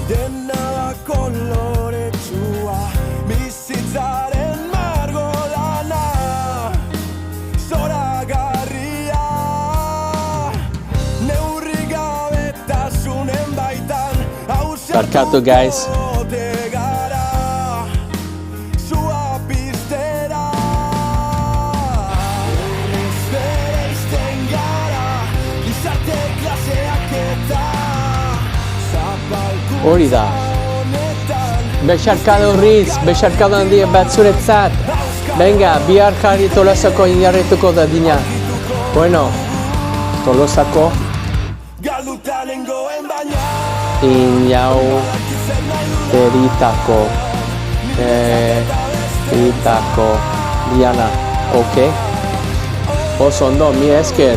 Dena koloretsua, bizitzaren margolana, zoragarria, neurri gabetasunen baitan, Barkatu, guys. gara, zua piztera. Horrez bereizten gara, gizarte klaseak eta Hori da. Besarkada horriz, besarkada handia bat zuretzat. Venga, bihar jarri Tolosako inarrituko da dina. Bueno, Tolosako inau eritako diana, ok? Oso ondo, mi esker.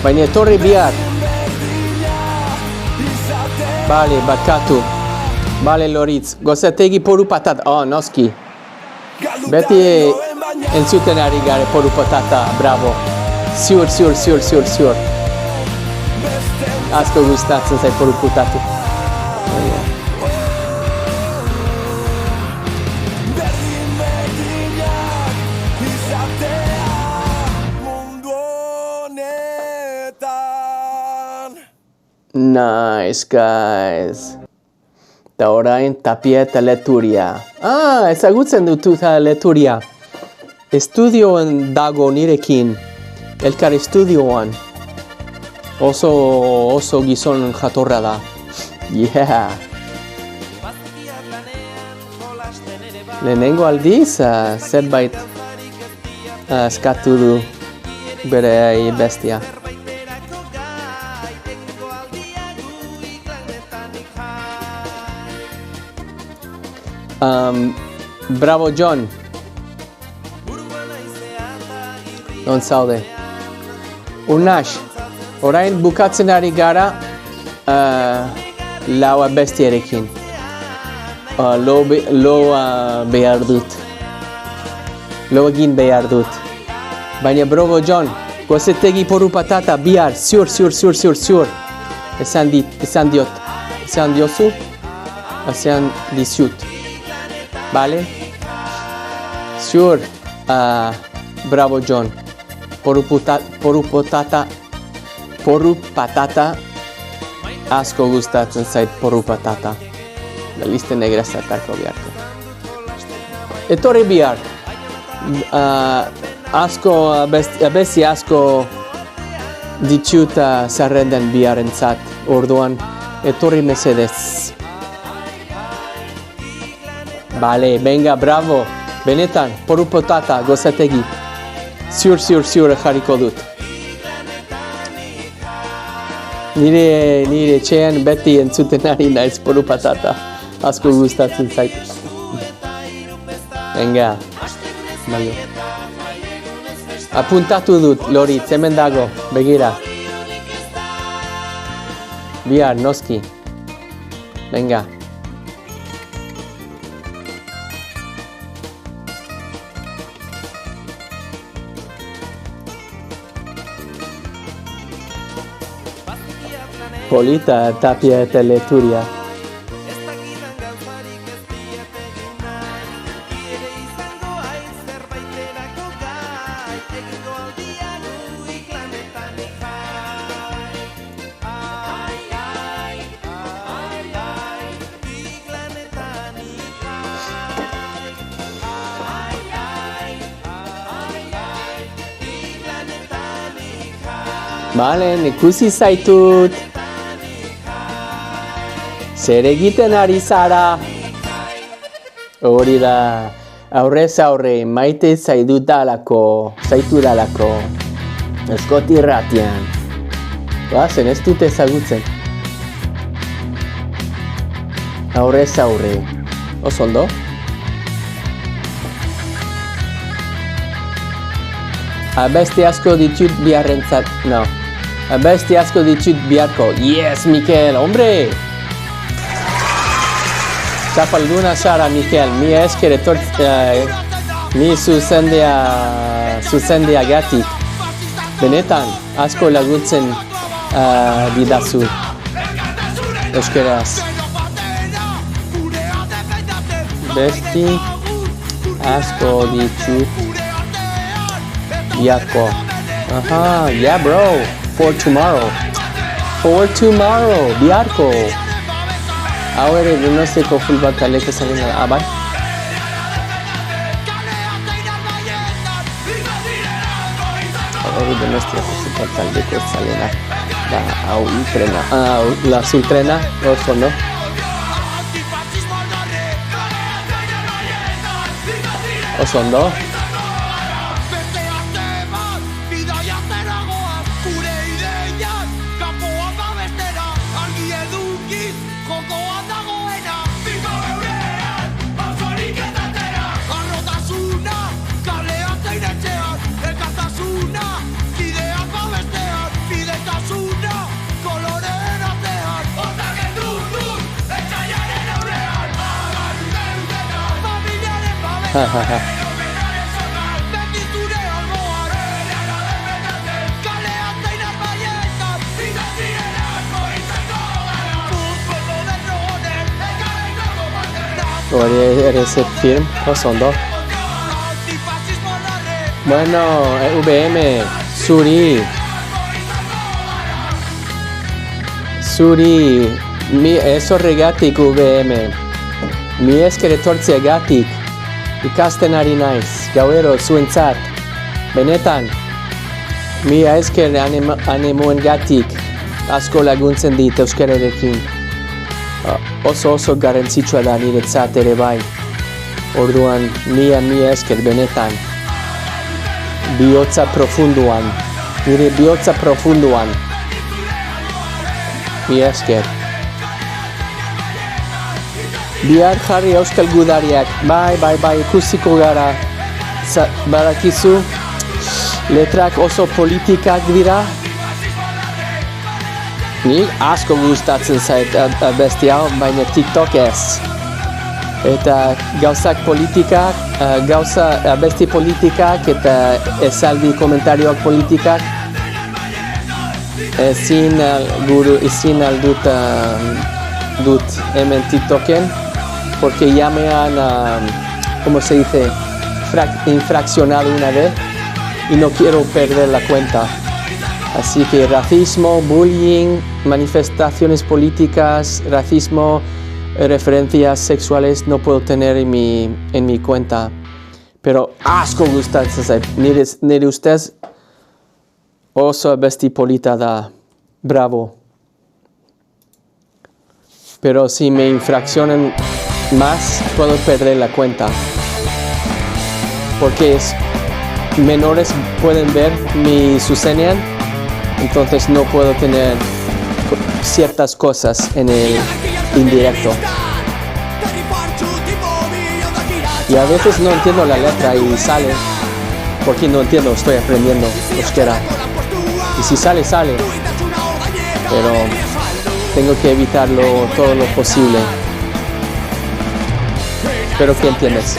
Baina etorri bihar. Bale, barkatu. Bale, Loritz. Gozategi poru patata. Oh, noski. Beti entzuten ari gare poru patata. Bravo. Ziur. Asko gustatzen zait poru patatu. Nice, guys. Da orain Tapia eta Leturia. Ezagutzen dutu eta Leturia. Estudioan dago nirekin. Elkar estudioan. Oso gizon jatorra da. Yeah. Lehenengo aldiz, zerbait eskatu du bere bestia. Bravo, John. Non zaude. Urnax, orain bukatzen ari gara laua bestiarekin. behar dut. Lo egin behar dut. Baina Bravo John, gozetegi poru patata bihar, ziur. Esan diot. Esan diozu? Esan dizut. Bale? Ziur, Bravo John. Poru patata asko gustatzen zait poru patata. La lista negra zartako biharko. Etorri bihar. Abesti asko ditut zerrendan biharentzat. Orduan, etorri mesedez. Bale, venga, bravo. Benetan, poru patata, gozategi. Ziur jarriko dut. Nire etxean beti entzuten ari naiz poru patata. Asko gustatzen zait. Venga. Baio. Apuntatu dut, Lori, hemen dago, begira. Bihar, noski. Venga. Polita, Tapia eta Leturia. Bale, ikusi zaitut. Zer egiten ari zara? Hori da, aurrez aurre, maite zaitu dalako. Eskoti irratian. Zen ez dut ezagutzen. Aurrez aurre. Oso ondo? Abesti asko ditut biharrentzat. No. Abesti asko ditut biharko. Yes, Mikel, hombre! Txapalduna zara, Mikel, mi esker mi zuzendea gatik. Benetan, asko laguntzen didazu. Euskeraz. Besti asko ditut biharko. Aha, yeah bro, for tomorrow, biharko. Hau ere Donostiko futbol taldeko zalena da, bai? Hau Donostiko futbol taldeko zalena da, hau ultrena, la zultrena, oso, no? Oso ondo? Hori ere zet film, oso ondo. Bueno, UBM, zuri, ez horregatik UBM. Mi esker etortzeagatik, ikasten ari naiz, gauero zuentzat. Benetan, mi esker anemoengatik, asko laguntzen dit euskararekin. Oso garrantzitsua da niretzat ere bai. Orduan, mi esker benetan. Bihotza profunduan. Nire bihotza profunduan. Mi esker. Bihar jarri euskal gudariak. Bai, ikusiko gara. Badakizu, letrak oso politikak dira. Ni asko gustatzen zait abesti hau, baina TikTok ez. eta gauzak politikak, abesti politikak eta esaldi komentarioak politikak ezin dut hemen TikToken porque ya me han, ¿cómo se dice? Infraccionado una vez y no quiero perder la cuenta. Así que racismo, bullying, manifestaciones políticas, racismo, referencias sexuales no puedo tener en mi cuenta. Pero asko gustatzen nire ustez oso abesti polita da. Bravo. Pero si me infraccionan más, puedo perder la cuenta. Porque menores pueden ver mi Susenian, entonces no puedo tener ciertas cosas en el indirecto. Y a veces no entiendo la letra y sale, porque no entiendo, estoy aprendiendo euskera. Y si sale, sale. Pero tengo que evitarlo todo lo posible. Espero que entiendas.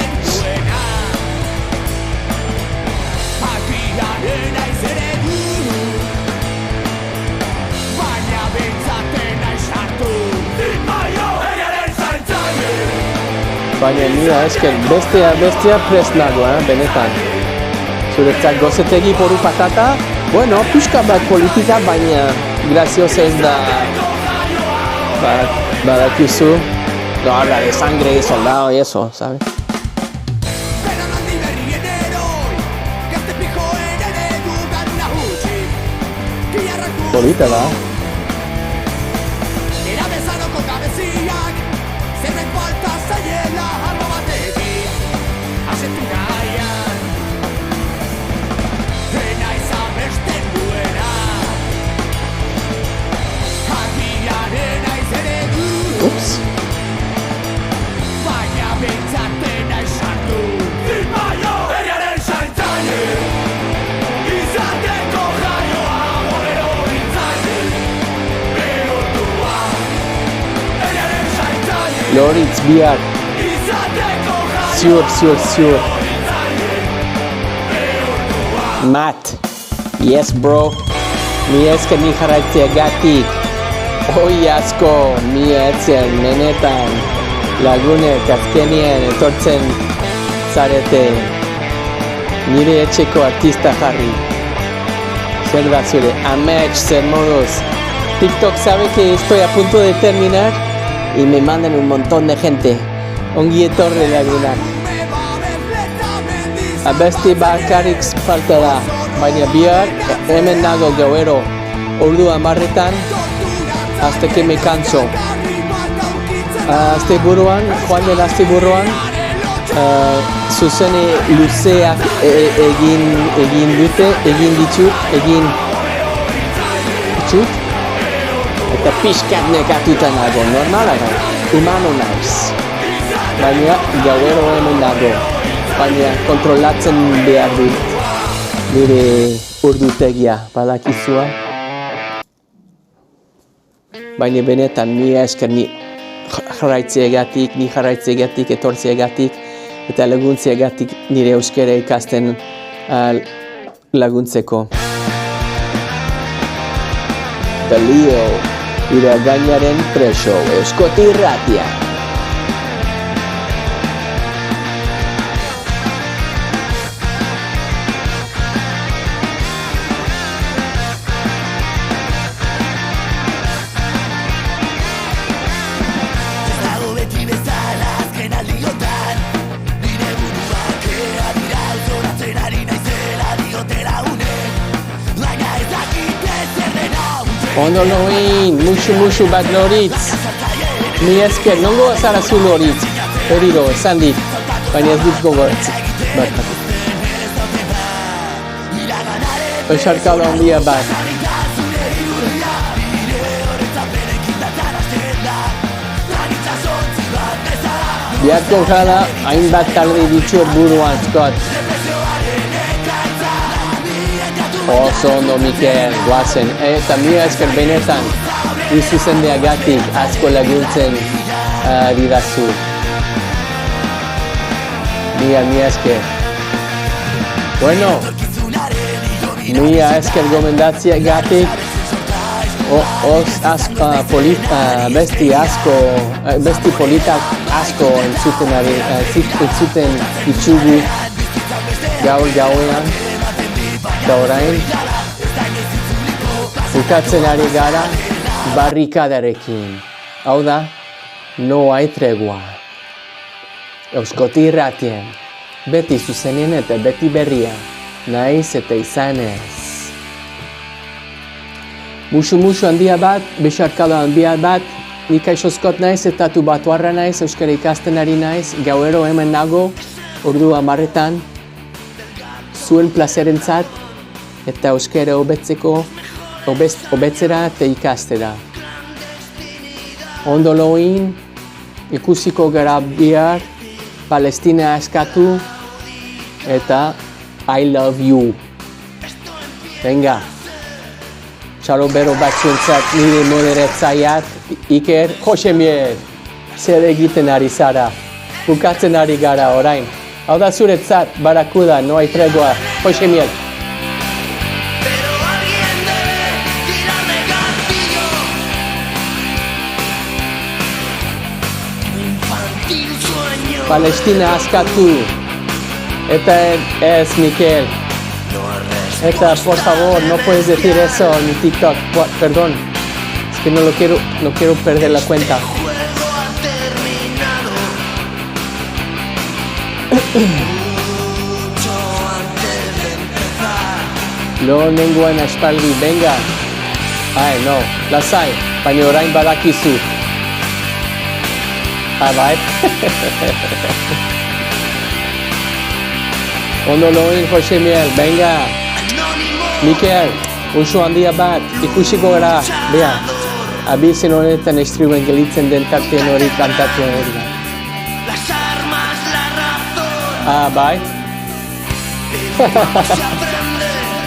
Baina mira, es que bestia prest nagoa, benetan. Zuretzat gozetegi poru patata, bueno, pixka bat politika, baina graciosa ez da, badakizu, no habla de sangre y soldado y eso, ¿sabes? Polita da. Ups. Loritz bihar. Ziur. Matt. Yes, bro. Mi esker ni jarraitzeagatik. Oi asko, mi etzen, menetan, lagunek azkenien etortzen zarete. Nire etxeko artista jarri. Zer da zure, amets, zer moduz. TikTok sabe que estoy a punto de terminar y me mandan un montón de gente. Ongi etorri lagunak. Abesti bakarrik falta da, baina bihar hemen nago gauero ordu 10:00 hasta que me canso. Joan den asteburuan, zuzene luzeak egin ditut, eta pixkat nekatuta nago, normala da, humano naiz. Baina gauero hemen nago, baina kontrolatzen behar dut nire urdutegia, badakizua. Baina benetan mi esker ni jarraitzeagatik, etortzeagatik eta laguntzeagatik nire euskara ikasten laguntzeko. Talio, iragainaren preso, Euskoti Irratia. Ondo loin, musu bat Loritz. Mi esker, nongo zara zu Loritz. Berriro, esan dit, baina ez dut gogoratzen. Oixarkalo handia bat. Biharko jala, hainbat talde ditu buruan, Scott. Oso ondo, Mikel, guazen. Eta mi esker benetan, izuzendeagatik asko laguntzen didazu. Mila esker. Bueno, mila esker gomendatziagatik. Besti politak asko entzuten ditugu gauean eta orain bukatzen ari gara barrikadarekin. Hau da, no hay tregua. Euskoti irratien, beti zuzenien eta beti berria, naiz eta izanez. Musu handia bat, besarkado handia bat, nik aixozkot naiz eta Batuarra naiz, euskara ikasten ari naiz, gauero hemen nago, ordu 10:00, zuen plazerentzat, eta euskara hobetzera eta ikastera. Ondo loin, ikusiko gara bihar, Palestina eskatu, eta I love you. Venga. Txalo bero batzuentzat nire moderetzaiat, Iker, Jose Miel, zer egiten ari zara, bukatzen ari gara orain. Hau da zuretzat, Barakuda, no hay tregua, Jose Miel. Palestina askatu, eta ez Mikel. Eta, por favor, no puedes decir eso en mi TikTok. Perdón, es que no quiero perder la cuenta. Lo nengoen aspaldi, venga. Ay, no, lasai, baina orain badakizu. Bai. Ondo loin, Jose Miel, venga. Mikel, usu handia bat, ikusiko gara, bea. Abizen honetan estriuen gelitzen den tartean hori kantatu hori. Bai.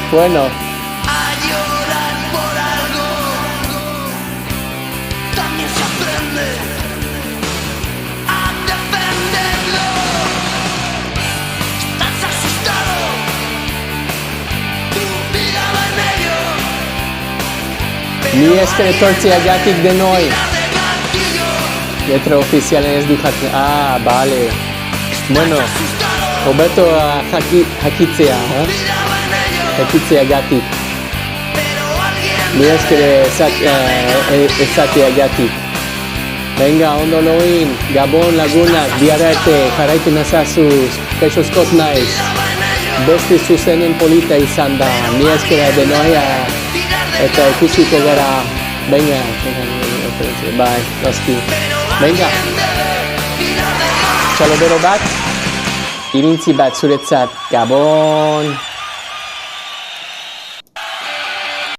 Bueno. Mi esker etortziagatik denoi. Letra ofizialen ez du jakin. Bale. Bueno, hobeto jakitzea, jakitzeagatik. Mi esker ezateagatik. Venga, ondo loin, Gabon lagunak, biararte, jarraitu nazazuz, kaixozkoz naiz. Beste zuzenen polita izan da, mi eskera denoia. Eta ikusiko gara, venga, bai, noski, venga. Txalo bero bat, irintzi bat zuretzat, Gabon.